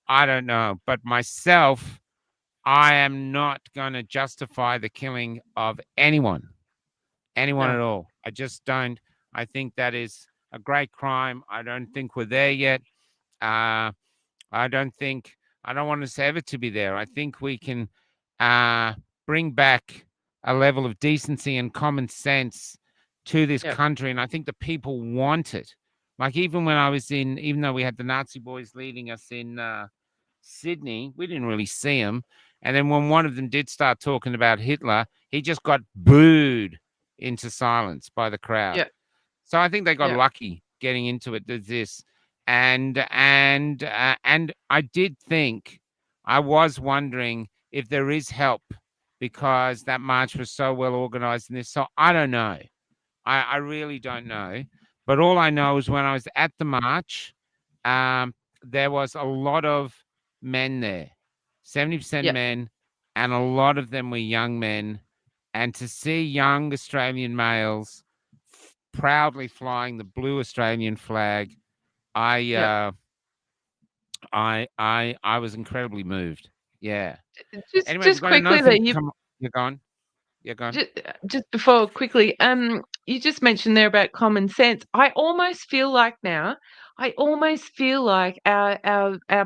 I don't know. But myself, I am not going to justify the killing of anyone at all. I just don't. I think that is a great crime. I don't think we're there yet. I don't want us ever to be there. I think we can bring back a level of decency and common sense to this country. And I think the people want it. Like even though we had the Nazi boys leading us in Sydney, we didn't really see them. And then when one of them did start talking about Hitler, he just got booed into silence by the crowd. Yeah. So I think they got lucky getting into it. There's this. And I did think, I was wondering if there is help, because that march was so well organized in this. So I don't know. I really don't know. But all I know is when I was at the march, there was a lot of men there, 70% men, and a lot of them were young men. And to see young Australian males proudly flying the blue Australian flag, I was incredibly moved. Yeah. Anyway, Just quickly that you're gone. Yeah, go on. Just before quickly, you just mentioned there about common sense. I almost feel like our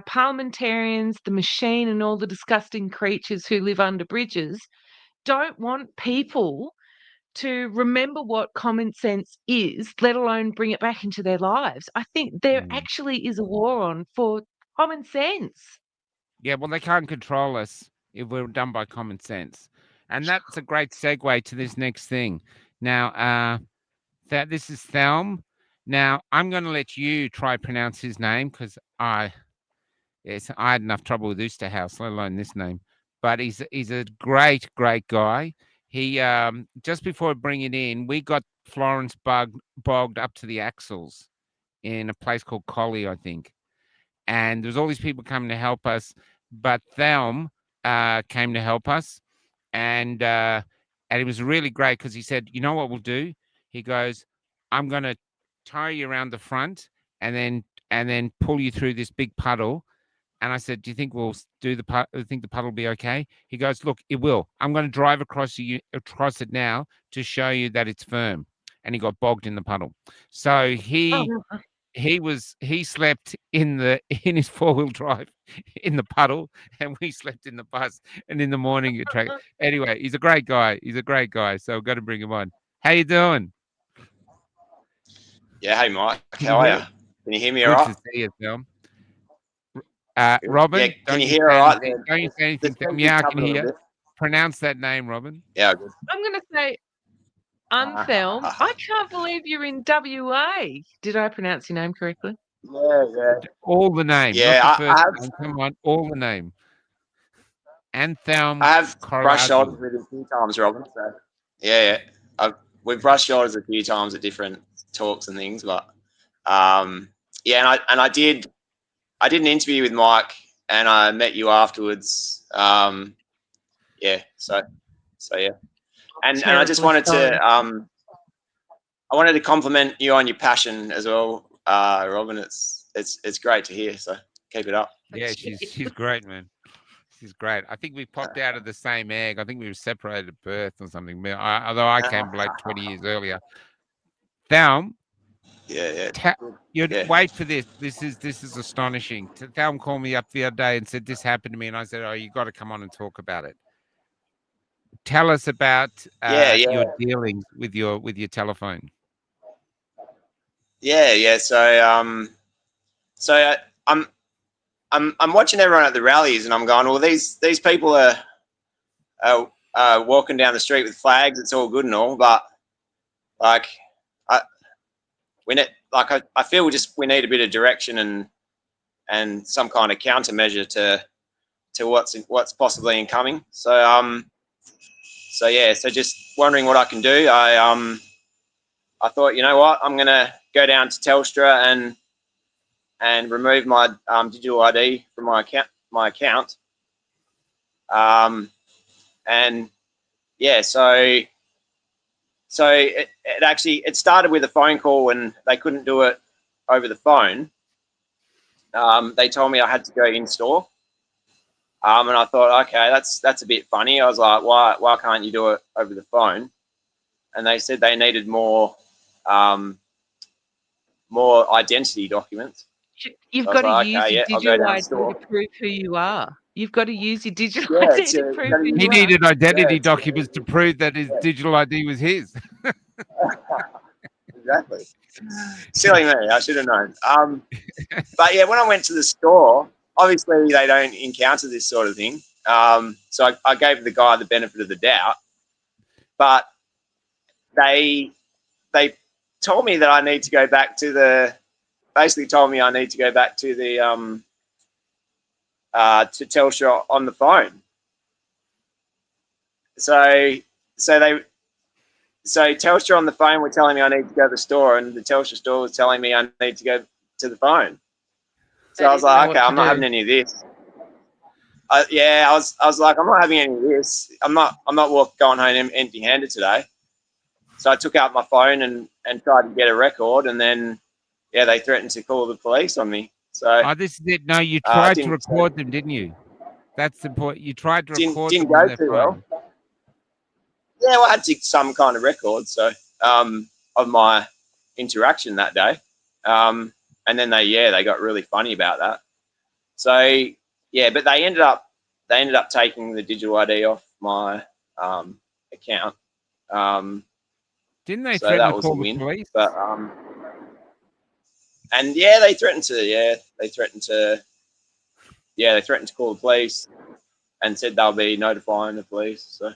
parliamentarians, the machine, and all the disgusting creatures who live under bridges don't want people to remember what common sense is, let alone bring it back into their lives. I think there actually is a war on for common sense. Yeah, well, they can't control us if we're done by common sense. And that's a great segue to this next thing. Now, this is Thelm. Now, I'm going to let you try pronounce his name, because I had enough trouble with Oosterhouse, let alone this name. But he's a great guy. He just before bringing it in, we got Florence bogged up to the axles in a place called Collie, I think. And there's all these people coming to help us. but Thelm came to help us, and it was really great because he said, "You know what we'll do?" He goes, "I'm going to tie you around the front, and then pull you through this big puddle." And I said, "Do you think we'll do the think the puddle will be okay?" He goes, "Look, it will. I'm going to drive across it now to show you that it's firm." And he got bogged in the puddle. So he slept in his 4-wheel drive in the puddle, and we slept in the bus. And in the morning, anyway, he's a great guy. He's a great guy. So we've got to bring him on. How you doing? Yeah, hey Mike, Can how you are hear you? Can you hear me Good all to right? see you, Thelm. Yeah, Robin, can don't you you hear say all right? anything. Don't you say anything, The Thelm. speaker's Yeah, I can coming a hear. little bit. Pronounce that name, Robin. Yeah, good. I'm going to say Unthelm. I can't believe you're in WA. Did I pronounce your name correctly? Yeah. All the name, Yeah, not the I first have name. Come on, all the name. Anthelm I have brushed shoulders Korlazi. with him a few times, Robin. So yeah. We've brushed shoulders a few times at different talks and things, but yeah, and I did an interview with Mike, and I met you afterwards. Yeah, so yeah, and I just Terribly wanted sorry. to I wanted to compliment you on your passion as well, Robin. It's great to hear. So keep it up. Yeah, she's great, man. She's great. I think we popped out of the same egg. I think we were separated at birth or something. Although I came like 20 years earlier. Thelm, Yeah. you'd wait for this. This is astonishing. Thelm called me up the other day and said this happened to me, and I said, "Oh, you got to come on and talk about it." Tell us about Yeah. your dealings with your telephone. Yeah. So I'm watching everyone at the rallies, and I'm going, well, these people are walking down the street with flags. It's all good and all, but like I feel we need a bit of direction and some kind of countermeasure to what's possibly incoming. So so just wondering what I can do. I thought, you know what, I'm gonna go down to Telstra and remove my digital ID from my account. And yeah, so it actually started with a phone call when they couldn't do it over the phone. They told me I had to go in store. And I thought, okay, that's a bit funny. I was like, why can't you do it over the phone? And they said they needed more identity documents. You've So got to like, use okay, your I'll go digital down ID store. to prove who you are. You've got to use your digital Yeah, ID to prove who He you are. needed identity Yeah, documents to prove that his digital ID was his. Exactly. Silly me, I should have known. But yeah, when I went to the store, obviously they don't encounter this sort of thing. So I gave the guy the benefit of the doubt, but they told me that I need to go back to the to Telstra on the phone. So Telstra on the phone were telling me I need to go to the store, and the Telstra store was telling me I need to go to the phone. So I was like, okay, I'm not having any of this. I was like, I'm not having any of this. I'm not going home empty-handed today. So I took out my phone and tried to get a record, and then they threatened to call the police on me. So this is it. No, you tried to record them, didn't you? That's the point. You tried to record them on their phone. Yeah, well, I had some kind of record, so of my interaction that day, and then they got really funny about that. So yeah, but they ended up taking the digital ID off my account. Didn't they so threaten that to was call a the win. police? But and they threatened to call the police and said they'll be notifying the police. So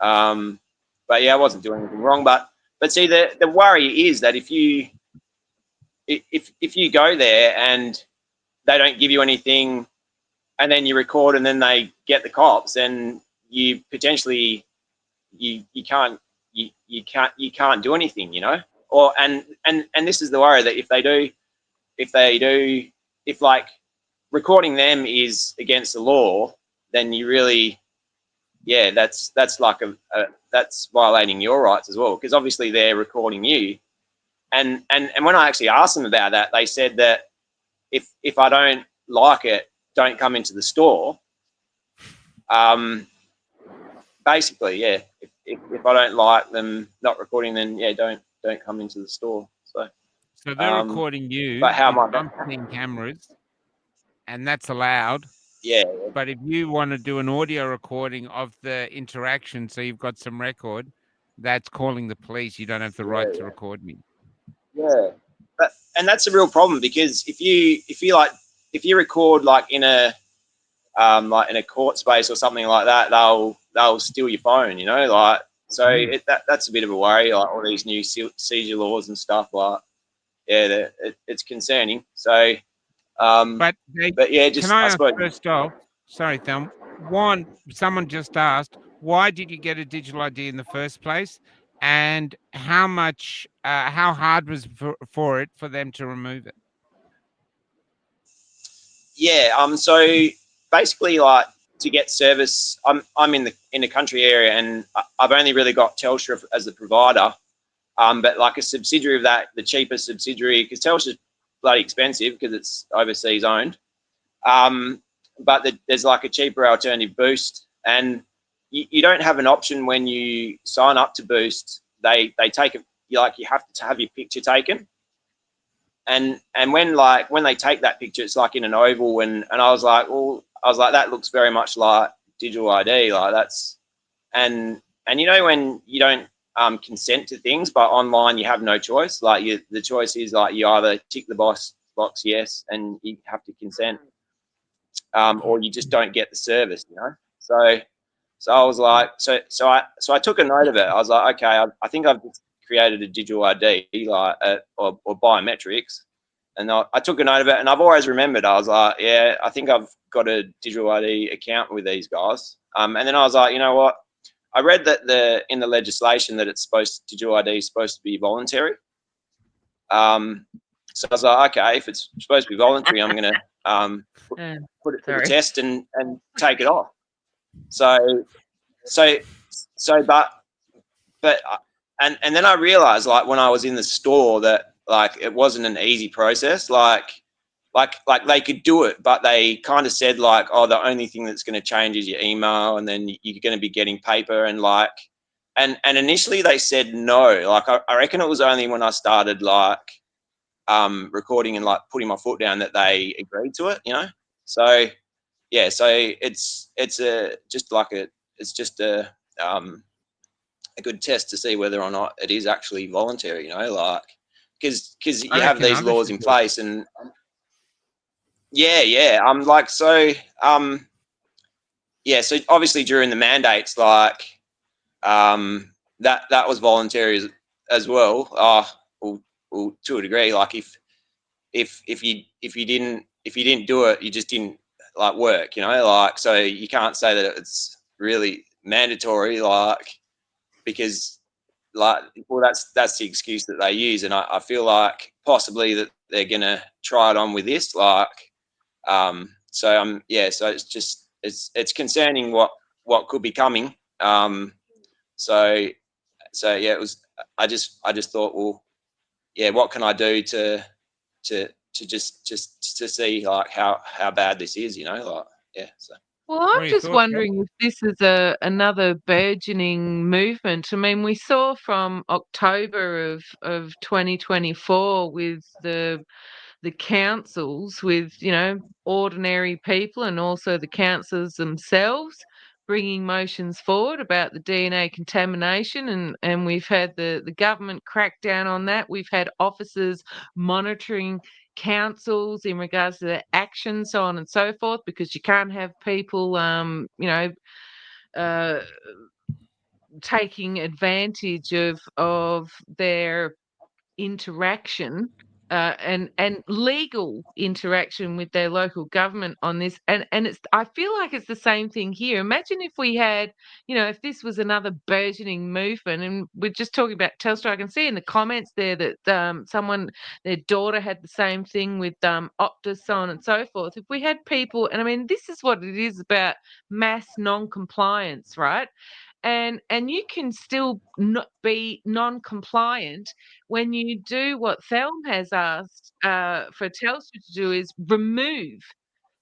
but yeah, I wasn't doing anything wrong. But see, the worry is that if you go there and they don't give you anything, and then you record, and then they get the cops, and you potentially you can't do anything, you know. Or and this is the worry, that if recording them is against the law, then you really, yeah, that's like that's violating your rights as well, because obviously they're recording you. And when I actually asked them about that, they said that if I don't like it, don't come into the store. Basically, yeah. If I don't like them not recording, then yeah, don't come into the store. So they're recording you but how with am I? umpteen cameras, and that's allowed. Yeah. But if you want to do an audio recording of the interaction, so you've got some record, that's calling the police. You don't have the right to record me. Yeah, and that's a real problem, because if you record like in a court space or something like that, they'll steal your phone, you know, like, so that's a bit of a worry, like all these new seizure laws and stuff, like, yeah, it's concerning. So, but yeah, just can I ask suppose, first off, sorry, Thelma, someone just asked, why did you get a digital ID in the first place, and how hard was for them to remove it? Yeah, so basically, like, to get service, I'm in the country area, and I've only really got Telstra as the provider. But like a subsidiary of that, the cheapest subsidiary, because Telstra's bloody expensive because it's overseas owned. But there's like a cheaper alternative, Boost, and you don't have an option when you sign up to Boost. They take it, you have to have your picture taken. And when they take that picture, it's like in an oval, and I was like, that looks very much like digital ID, like that's, and you know, when you don't consent to things, but online you have no choice. Like, the choice is, like, you either tick the box yes, and you have to consent, or you just don't get the service, you know. So I was like, so I took a note of it. I was like, okay, I think I've created a digital ID, like, or biometrics, and I took a note of it, and I've always remembered. I was like, yeah, I think I've got a digital ID account with these guys. And then I was like, you know what? I read that in the legislation that digital ID is supposed to be voluntary. So I was like, okay, if it's supposed to be voluntary, I'm going to put it to the test and take it off. But then I realized, like, when I was in the store, that, like, it wasn't an easy process. Like they could do it, but they kind of said, like, oh, the only thing that's going to change is your email, and then you're going to be getting paper, and like, and initially they said no. Like, I reckon it was only when I started, like, recording and, like, putting my foot down, that they agreed to it, you know. So yeah, so it's just a good test to see whether or not it is actually voluntary, you know, like, because you have these laws in place, and yeah, like, so yeah, so obviously during the mandates, like, that was voluntary as well. Well, to a degree, like, if you didn't do it, you just didn't, like, work, you know, like, so you can't say that it's really mandatory, like, because, like, well, that's the excuse that they use, and I feel like possibly that they're gonna try it on with this, like, so yeah, so it's just it's concerning what could be coming. So yeah, it was. I just thought, well, yeah, what can I do to just to see, like, how bad this is, you know, like, yeah. So. Well, I'm just wondering if this is another burgeoning movement. I mean, we saw from October of 2024 with the councils, with, you know, ordinary people, and also the councils themselves bringing motions forward about the DNA contamination, and we've had the government crack down on that. We've had officers monitoring councils in regards to their actions, so on and so forth, because you can't have people, you know, taking advantage of their interaction and legal interaction with their local government on this. And it's, I feel like it's the same thing here. Imagine if we had, if this was another burgeoning movement, and we're just talking about Telstra. I can see in the comments there that someone, their daughter had the same thing with Optus, so on and so forth. If we had people, and I mean, this is what it is about mass non-compliance, right? And you can still not be non-compliant when you do what Thelm has asked for Telstra to do, is remove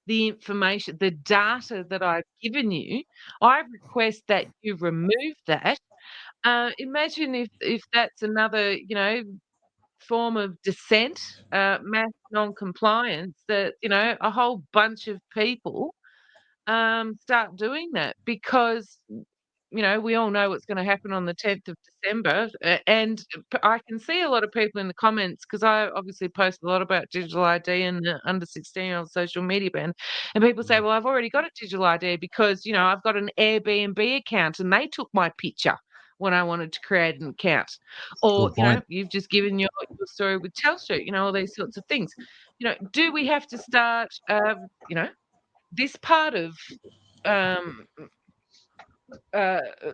the information, the data that I've given you. I request that you remove that. Imagine if that's another, form of dissent, mass non-compliance, that a whole bunch of people start doing that, because we all know what's going to happen on the 10th of December. And I can see a lot of people in the comments, because I obviously post a lot about digital ID and the under 16 on social media ban. And people say, well, I've already got a digital ID because, I've got an Airbnb account and they took my picture when I wanted to create an account. Or, you've just given your story with Telstra, all these sorts of things. Do we have to start, this part of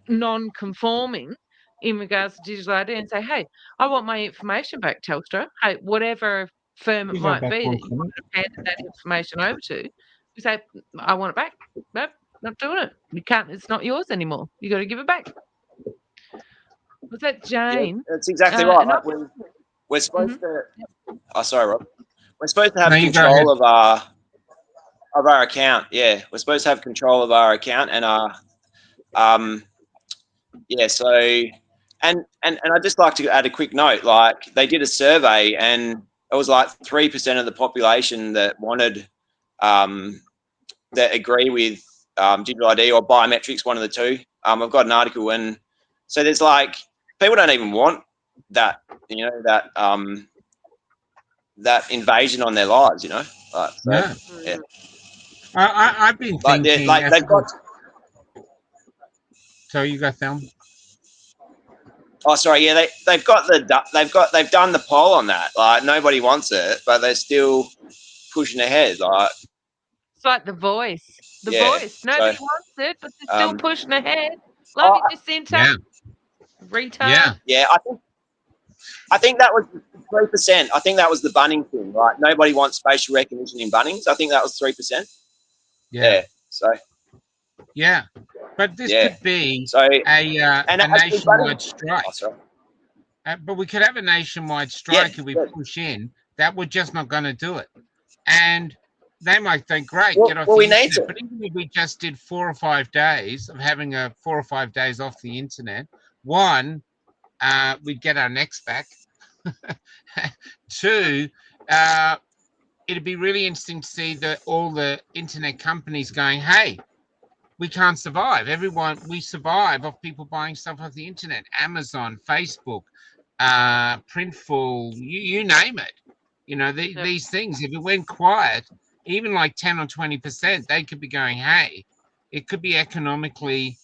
non-conforming in regards to digital ID, and say, hey, I want my information back, Telstra. Hey, whatever firm it might be that you want to hand that information over to, you say, I want it back. Nope, not doing it. You can't. It's not yours anymore. You got to give it back. Was that Jane? Yeah, that's exactly right. Like we're supposed to. Oh, sorry, Rob. We're supposed to have control of our account. Yeah, we're supposed to have control of our account and our. So and I'd just like to add a quick note. Like, they did a survey and it was like 3% of the population that wanted that agree with digital ID or biometrics, one of the two. I've got an article, and so there's like, people don't even want that, that invasion on their lives, Like, so, yeah. I've been thinking, they've got. So you go, Thelm. Oh, sorry. Yeah, they've done the poll on that. Like, nobody wants it, but they're still pushing ahead. Like, it's like The Voice. The Voice. Nobody wants it, but they're still pushing ahead. Love you, Jacinta. Retard. Yeah. I think that was 3%. I think that was the Bunnings thing, right? Nobody wants facial recognition in Bunnings. I think that was 3%. Yeah. So. Yeah, but this could be a nationwide strike. But we could have a nationwide strike if we push in. That we're just not going to do it. And they might think, great, get off the internet. But even if we just did 4 or 5 days of having 4 or 5 days off the internet, one, we'd get our necks back. Two, it'd be really interesting to see all the internet companies going, hey, we can't survive. We survive off people buying stuff off the internet. Amazon, Facebook, Printful, you name it. These things, if it went quiet, even like 10 or 20%, they could be going, hey, it could be economically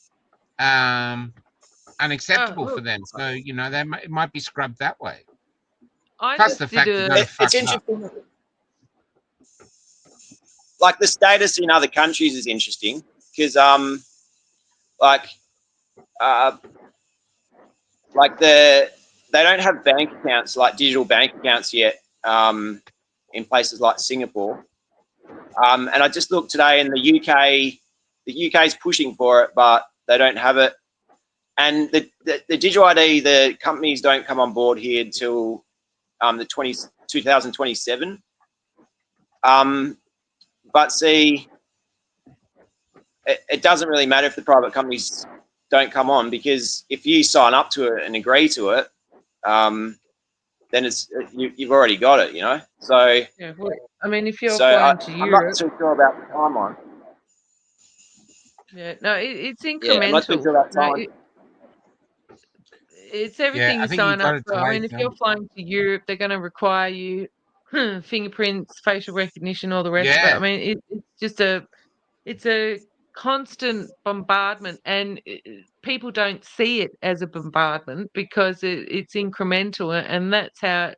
unacceptable for them. So, it might be scrubbed that way. Plus the fact that it's interesting. Like, the status in other countries is interesting. Because they don't have bank accounts, like digital bank accounts yet, in places like Singapore. And I just looked today in the UK. The UK is pushing for it, but they don't have it. And the digital ID, the companies don't come on board here until 2027. But see. It doesn't really matter if the private companies don't come on, because if you sign up to it and agree to it, then you've already got it, So yeah, well, I mean, if you're flying to Europe, I'm not too sure about the timeline. Yeah, no, it's incremental. Yeah, I'm not too sure about time. It's everything you sign up for. I mean, if you're flying to Europe, they're going to require you fingerprints, facial recognition, all the rest of it. I mean, it's a constant bombardment, and people don't see it as a bombardment because it's incremental, and that's how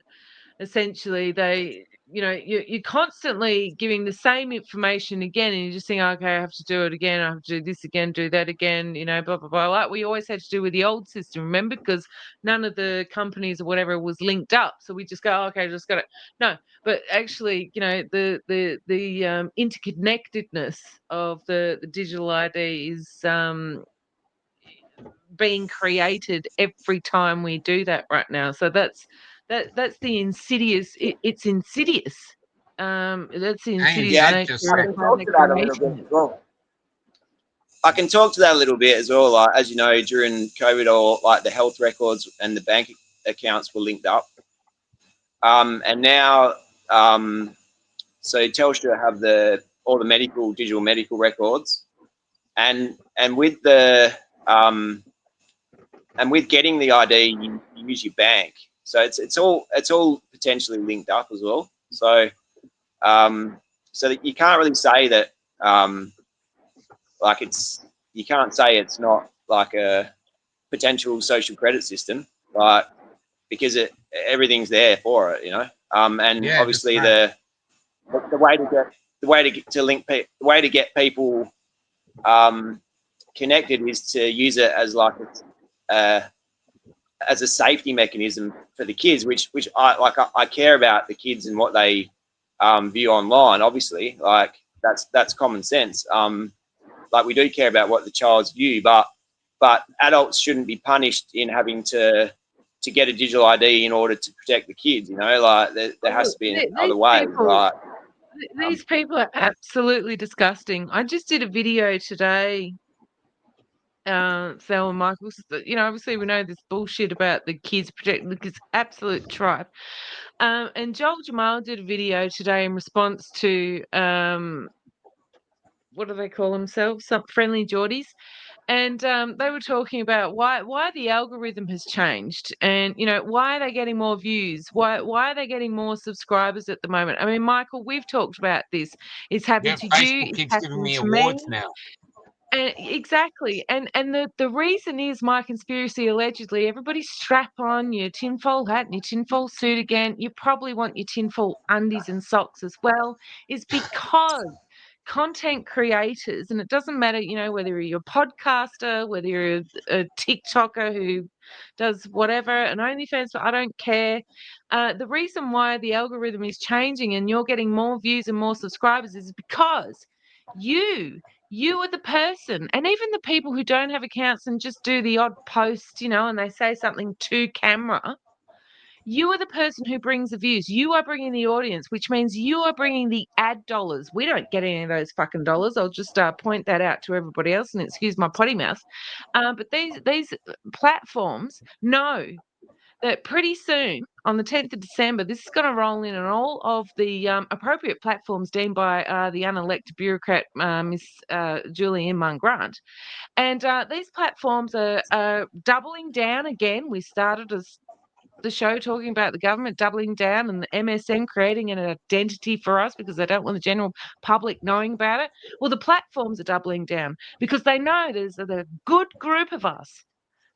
essentially they, you're constantly giving the same information again, and you just think, okay, I have to do it again, I have to do this again, do that again, blah blah blah, like we always had to do with the old system, remember, because none of the companies or whatever was linked up, so we just go, okay, just got it. No, but actually, the interconnectedness of the digital ID is being created every time we do that right now. So that's the insidious. It's insidious. That's the insidious Yeah, nature just of I can how talk they're to that a little creating bit it. as well. I can talk to that a little bit as well. Like, as you know, during COVID, or like the health records and the bank accounts were linked up. And now, so Telstra have all the digital medical records, and with getting the ID, you use your bank. So it's all potentially linked up as well. So so that you can't really say that like you can't say it's not like a potential social credit system, like, because everything's there for it, and yeah, obviously that's right. the way to get people connected is to use it as like as a safety mechanism for the kids, which I care about the kids and what they view online. Obviously, like that's common sense. Like, we do care about what the child's view, but adults shouldn't be punished in having to get a digital ID in order to protect the kids. Like there has to be other ways. These people are absolutely disgusting. I just did a video today, Sal and Michael. Obviously we know this bullshit about the kids protecting the kids, absolute tripe. And Joel Jamal did a video today in response to what do they call themselves? Some Friendly Geordies. And they were talking about why the algorithm has changed, and why are they getting more views? Why are they getting more subscribers at the moment? I mean, Michael, we've talked about this. It's happened Yeah, to you. Facebook It's keeps giving happened me to me. awards now. Exactly, and the reason is, my conspiracy allegedly, everybody strap on your tinfoil hat and your tinfoil suit again. You probably want your tinfoil undies and socks as well. Is because content creators, and it doesn't matter, whether you're a podcaster, whether you're a TikToker who does whatever, an OnlyFans, I don't care. The reason why the algorithm is changing and you're getting more views and more subscribers is because you are the person, and even the people who don't have accounts and just do the odd post, and they say something to camera, you are the person who brings the views. You are bringing the audience, which means you are bringing the ad dollars. We don't get any of those fucking dollars. I'll just point that out to everybody else, and excuse my potty mouth. But these platforms know that pretty soon, on the 10th of December, this is going to roll in on all of the appropriate platforms deemed by the unelected bureaucrat, Miss Julie Inman Grant. And these platforms are doubling down again. We started the show talking about the government doubling down and the MSM creating an identity for us because they don't want the general public knowing about it. Well, the platforms are doubling down because they know there's a good group of us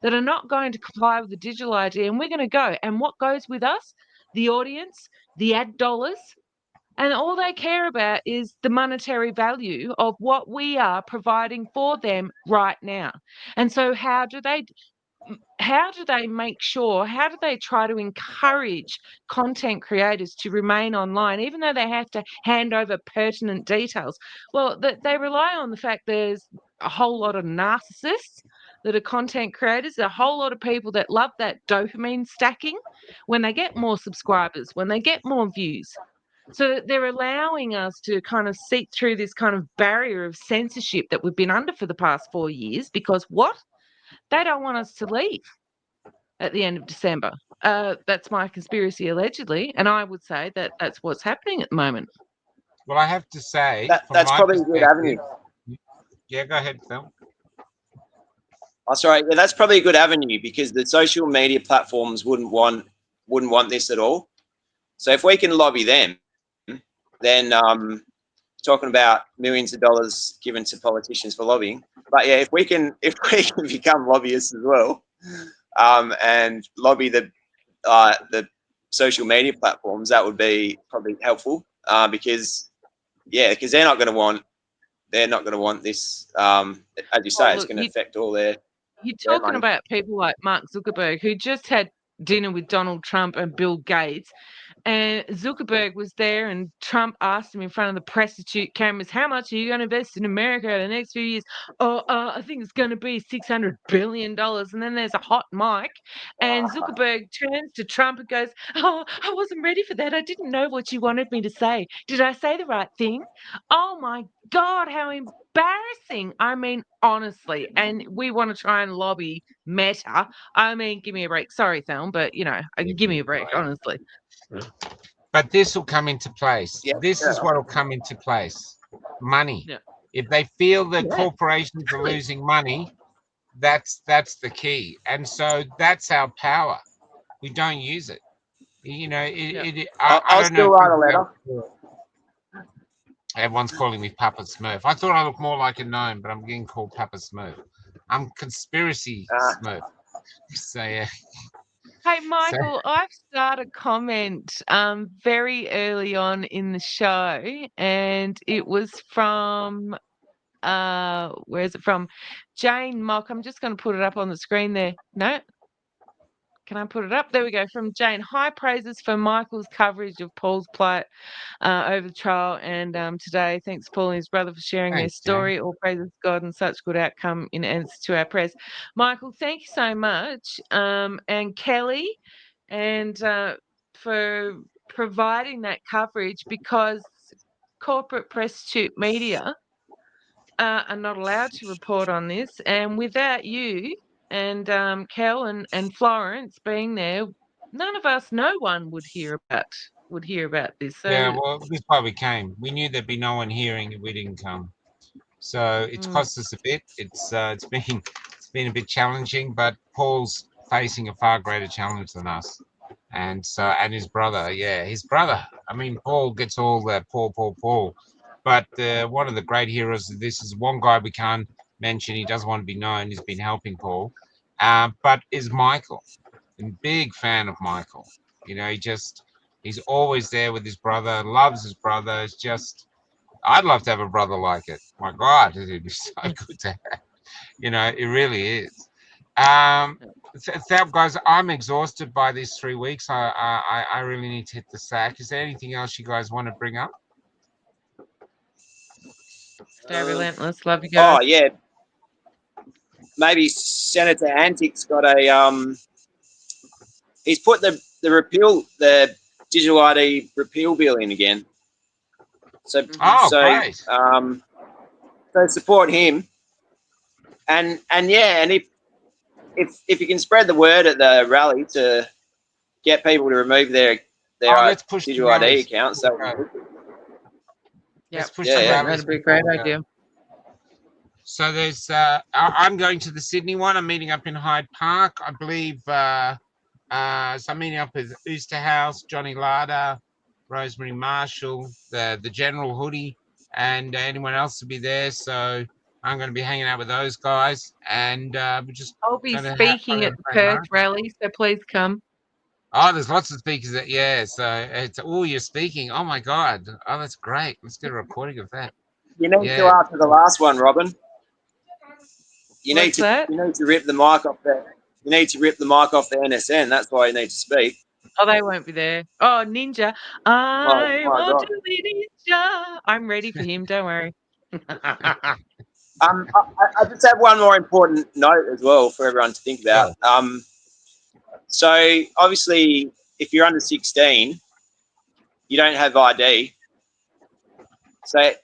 that are not going to comply with the digital ID, and we're going to go. And what goes with us? The audience, the ad dollars, and all they care about is the monetary value of what we are providing for them right now. And so how do they make sure, how do they try to encourage content creators to remain online, even though they have to hand over pertinent details? Well, they rely on the fact there's a whole lot of narcissists that are content creators, a whole lot of people that love that dopamine stacking when they get more subscribers, when they get more views. So they're allowing us to kind of seep through this kind of barrier of censorship that we've been under for the past 4 years, because what? They don't want us to leave at the end of December. That's my conspiracy, allegedly, and I would say that that's what's happening at the moment. Well, I have to say, that's probably a good avenue. Yeah, go ahead, Phil. Oh, sorry. Yeah, that's probably a good avenue because the social media platforms wouldn't want this at all. So if we can lobby them, then talking about millions of dollars given to politicians for lobbying. But yeah, if we can become lobbyists as well, and lobby the social media platforms, that would be probably helpful, because they're not going to want this. As you say, it's going to affect all their. You're talking about people like Mark Zuckerberg, who just had dinner with Donald Trump and Bill Gates. And Zuckerberg was there, and Trump asked him in front of the prostitute cameras, how much are you going to invest in America in the next few years? I think it's going to be $600 billion. And then there's a hot mic, and Zuckerberg turns to Trump and goes, oh, I wasn't ready for that. I didn't know what you wanted me to say. Did I say the right thing? Oh, my God, how embarrassing. I mean, honestly, and we want to try and lobby Meta. I mean, give me a break. Sorry, Thelm, but, give me a break, honestly. But this will come into place. Yeah. This is what will come into place. Money. Yeah. If they feel that corporations are losing money, that's the key. And so that's our power. We don't use it. I'll still write a letter. Everyone's calling me Papa Smurf. I thought I looked more like a gnome, but I'm getting called Papa Smurf. I'm conspiracy Smurf. So yeah. Hey, Michael, I've started a comment very early on in the show, and it was from, where is it from? Jane Mock. I'm just going to put it up on the screen there. No? Can I put it up? There we go. From Jane. High praises for Michael's coverage of Paul's plight over the trial and today. Thanks, Paul and his brother, for sharing their story. Jane. All praises God and such good outcome in answer to our prayers. Michael, thank you so much. And Kelly, and for providing that coverage, because corporate prostitute media are not allowed to report on this. And without you and Kel and Florence being there, none of us, no one would hear about this. So, yeah, well, this is why we came. We knew there'd be no one hearing if we didn't come. So it's cost us a bit. It's been a bit challenging, but Paul's facing a far greater challenge than us. And his brother, I mean, Paul gets all that Paul. But one of the great heroes of this is one guy we can't mention. He doesn't want to be known. He's been helping Paul, but is Michael. I'm a big fan of Michael. He's always there with his brother, loves his brother. It's just, I'd love to have a brother like it. My God, it'd be so good to have. It really is. Guys, I'm exhausted by these 3 weeks. I really need to hit the sack. Is there anything else you guys want to bring up? Stay relentless. Love you guys. Oh yeah. Maybe Senator Antics got a he's put the digital ID repeal bill in again. So great. So support him. And if you can spread the word at the rally to get people to remove their digital ID accounts, that'd be a great idea. So there's I'm going to the Sydney one. I'm meeting up in Hyde Park. I believe so I'm meeting up with Oosterhouse, Johnny Larder, Rosemary Marshall, the General Hoodie, and anyone else to be there. So I'm going to be hanging out with those guys, and I'll be speaking at the Perth rally, so please come. Oh, there's lots of speakers so it's you're speaking. Oh my God. Oh, that's great. Let's get a recording of that. You need to after the last one, Robin. You need to rip the mic off there. You need to rip the mic off the NSN. That's why you need to speak. Oh, they won't be there. Oh, Ninja. I want to be Ninja. I'm ready for him. Don't worry. I just have one more important note as well for everyone to think about. So obviously, if you're under 16, you don't have ID. So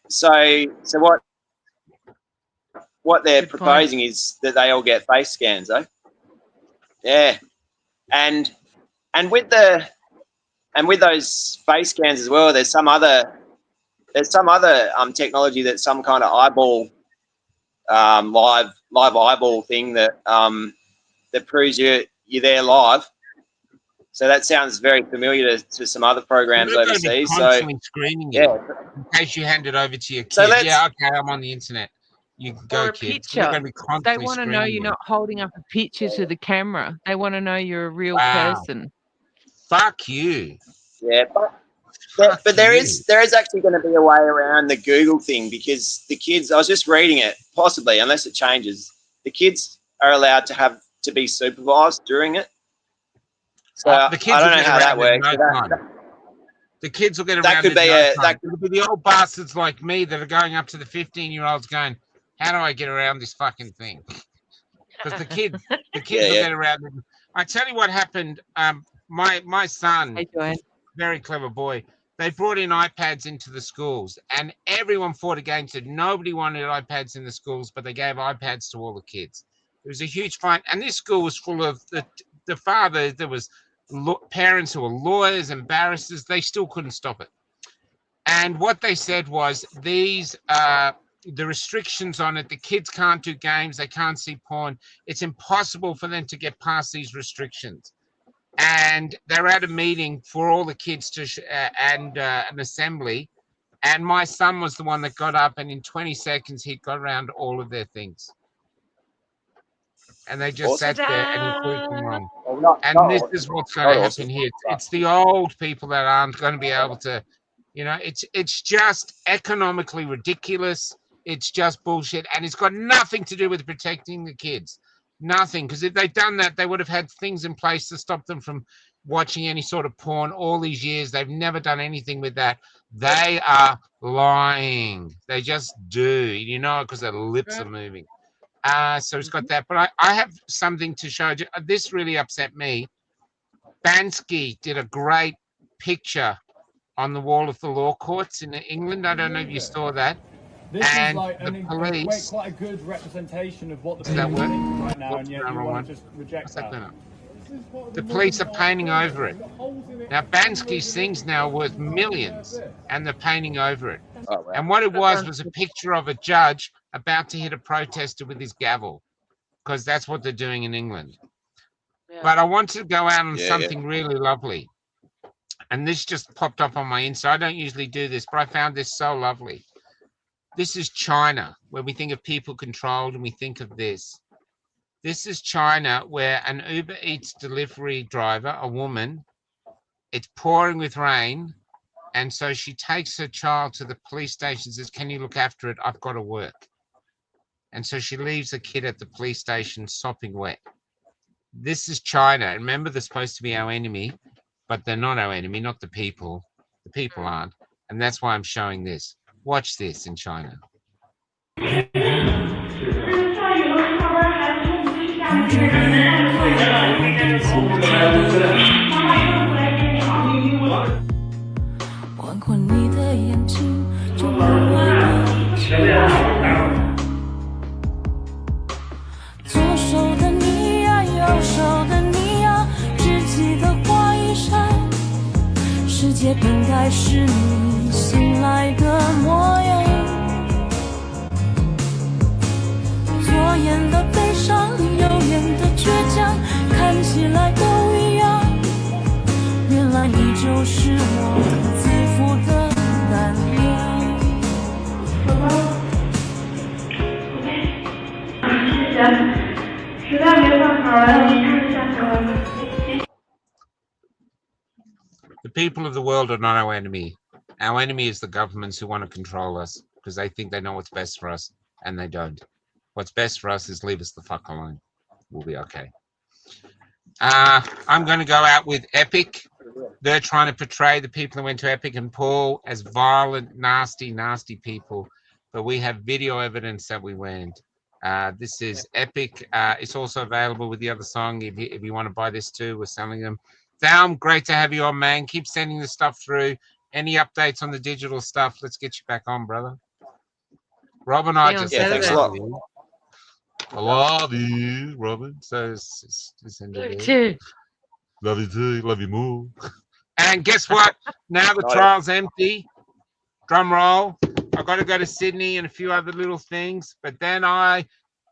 what they're proposing is that they all get face scans, though. Yeah, and with those face scans as well, there's some other technology that's some kind of eyeball live eyeball thing that proves you're there live. So that sounds very familiar to some other programs overseas. So screening you in case you hand it over to your kid. So okay, I'm on the internet. You can go, kids. They want to know you're not holding up a picture to the camera. They want to know you're a real person. Fuck you. Yeah, but there is actually going to be a way around the Google thing, because the kids, I was just reading it, possibly, unless it changes, the kids are allowed to be supervised during it. So The kids I don't will know get how that around it in works. no but time. The kids will get around that could it in be no a time. It'll be the old bastards like me that are going up to the 15-year-olds going, how do I get around this fucking thing? Because the kids will get around it. I tell you what happened. My son, Hey, Joanne. very clever boy, they brought in iPads into the schools, and everyone fought against it. Nobody wanted iPads in the schools, but they gave iPads to all the kids. It was a huge fight, and this school was full of the father. There was parents who were lawyers and barristers. They still couldn't stop it. And what they said was these the restrictions on it. The kids can't do games. They can't see porn. It's impossible for them to get past these restrictions. And they're at a meeting for all the kids to and an assembly, and my son was the one that got up, and in 20 seconds he got around all of their things, and they just sat there and he proved them wrong. And this is what's going to happen here. It's the old people that aren't going to be able to, it's just economically ridiculous. It's just bullshit, and it's got nothing to do with protecting the kids. Nothing, because if they'd done that, they would have had things in place to stop them from watching any sort of porn all these years. They've never done anything with that. They are lying. They just do, because their lips are moving. So it's got that. But I have something to show you. This really upset me. Bansky did a great picture on the wall of the law courts in England. I don't know if you saw that. This and is like the police, quite a good representation of what the people people think right now, and yet you want to just reject that. that. The police are painting over it. Now, Bansky's thing's now worth millions, and they're painting over it. Oh, wow. And what it was a picture of a judge about to hit a protester with his gavel, because that's what they're doing in England. Yeah. But I wanted to go out on something really lovely. And this just popped up on my Insta. I don't usually do this, but I found this so lovely. This is China, where we think of people controlled, and we think of this. This is China, where an Uber Eats delivery driver, a woman, it's pouring with rain, and so she takes her child to the police station and says, can you look after it? I've got to work. And so she leaves the kid at the police station sopping wet. This is China. Remember, they're supposed to be our enemy, but they're not our enemy, not the people. The people aren't. And that's why I'm showing this. Watch this in China. 换过你的眼睛，就不会有情左手的你呀，右手的你呀，只记得花一扇，世界本该是你醒来的模样。左眼的悲伤，右眼的倔强，看起来都一样。原来你就是我自负的胆量。谢谢，实在没办法了，你看一下。The people of the world are not our enemy. Our enemy is the governments who want to control us because they think they know what's best for us, and they don't. What's best for us is leave us the fuck alone. We'll be okay. I'm going to go out with Epic. They're trying to portray the people who went to Epic and Paul as violent, nasty, nasty people. But we have video evidence that we went. This is Epic. It's also available with the other song. If you want to buy this too, we're selling them. Thaum, great to have you on, man. Keep sending the stuff through. Any updates on the digital stuff? Let's get you back on, brother. Rob and I just thanks a lot. I love you, Robin. So it's Love you too. Love you too. Love you more. And guess what? Now the trial's empty. Drum roll. I've got to go to Sydney and a few other little things. But then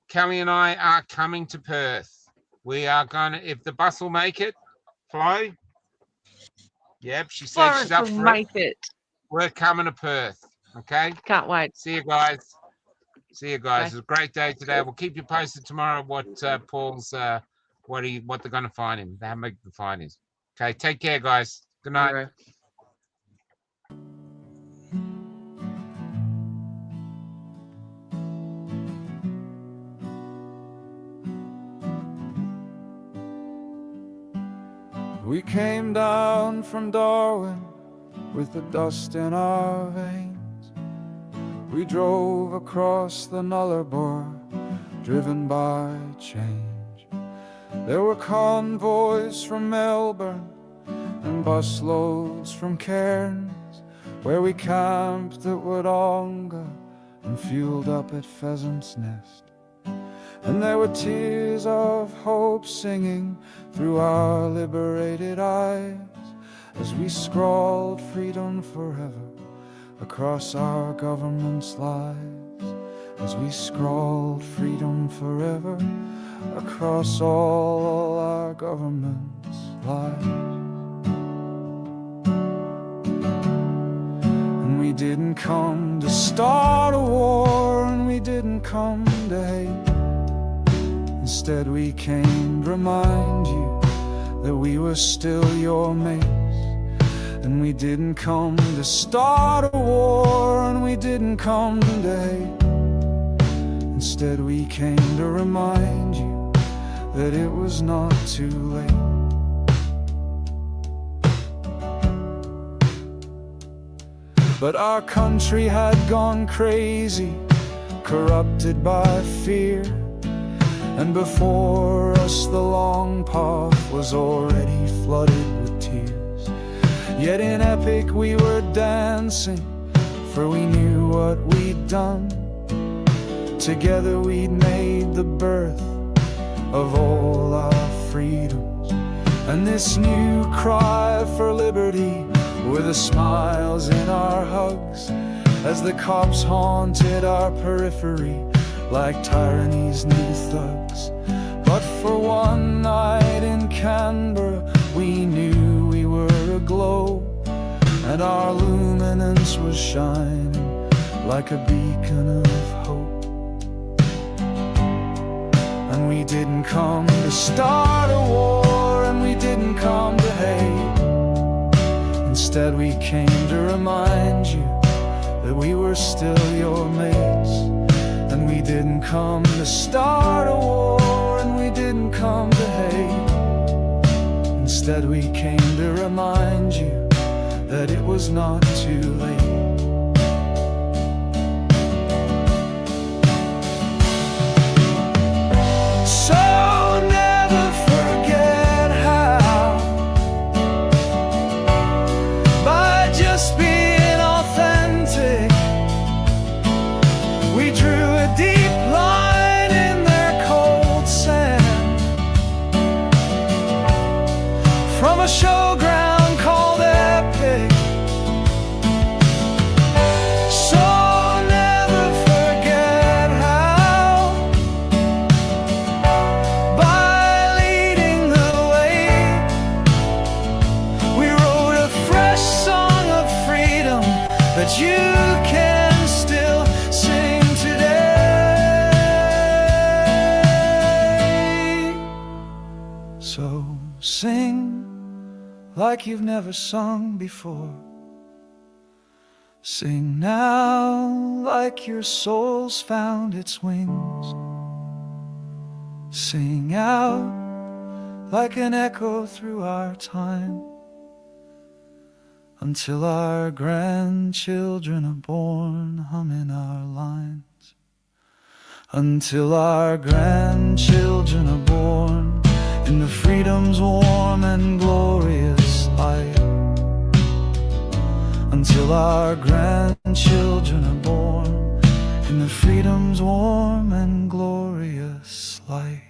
Kelly and I are coming to Perth. We are going to, if the bus will make it, Flo. Yep, she said Florence she's up will for make it. it. We're coming to Perth. Okay. Can't wait. See you guys. See you guys. Bye. It's a great day today. We'll keep you posted tomorrow what Paul's what they're going to find him. How big the fine is. Okay, take care, guys. Good night. Okay. We came down from Darwin with the dust in our veins. We drove across the Nullarbor, driven by change. There were convoys from Melbourne and busloads from Cairns, where we camped at Wodonga and fueled up at Pheasant's Nest. And there were tears of hope singing through our liberated eyes as we scrawled freedom forever across our government's lives. As we scrawled freedom forever across all our government's lives. And we didn't come to start a war, and we didn't come to hate. Instead we came to remind you that we were still your mates. And we didn't come to start a war, and we didn't come to hate. Instead we came to remind you that it was not too late. But our country had gone crazy, corrupted by fear. And before us the long path was already flooded with tears. Yet in epic we were dancing, for we knew what we'd done. Together we'd made the birth of all our freedoms. And this new cry for liberty were the smiles in our hugs, as the cops haunted our periphery like tyranny's new thugs. But for one night in Canberra we knew we were aglow, and our luminance was shining like a beacon of hope. And we didn't come to start a war, and we didn't come to hate. Instead we came to remind you that we were still your mates. And we didn't come to start a war, and we didn't come to hate. Instead we came to remind you that it was not too late. So never forget how, by just being authentic, we drew a deep line in their cold sand, from a showground called Epic. So never forget how, by leading the way, we wrote a fresh song of freedom that you can still sing today. So sing like you've never sung before. Sing now like your soul's found its wings. Sing out like an echo through our time, until our grandchildren are born humming our lines. Until our grandchildren are born in the freedom's warm and glorious light. Until our grandchildren are born in the freedom's warm and glorious light.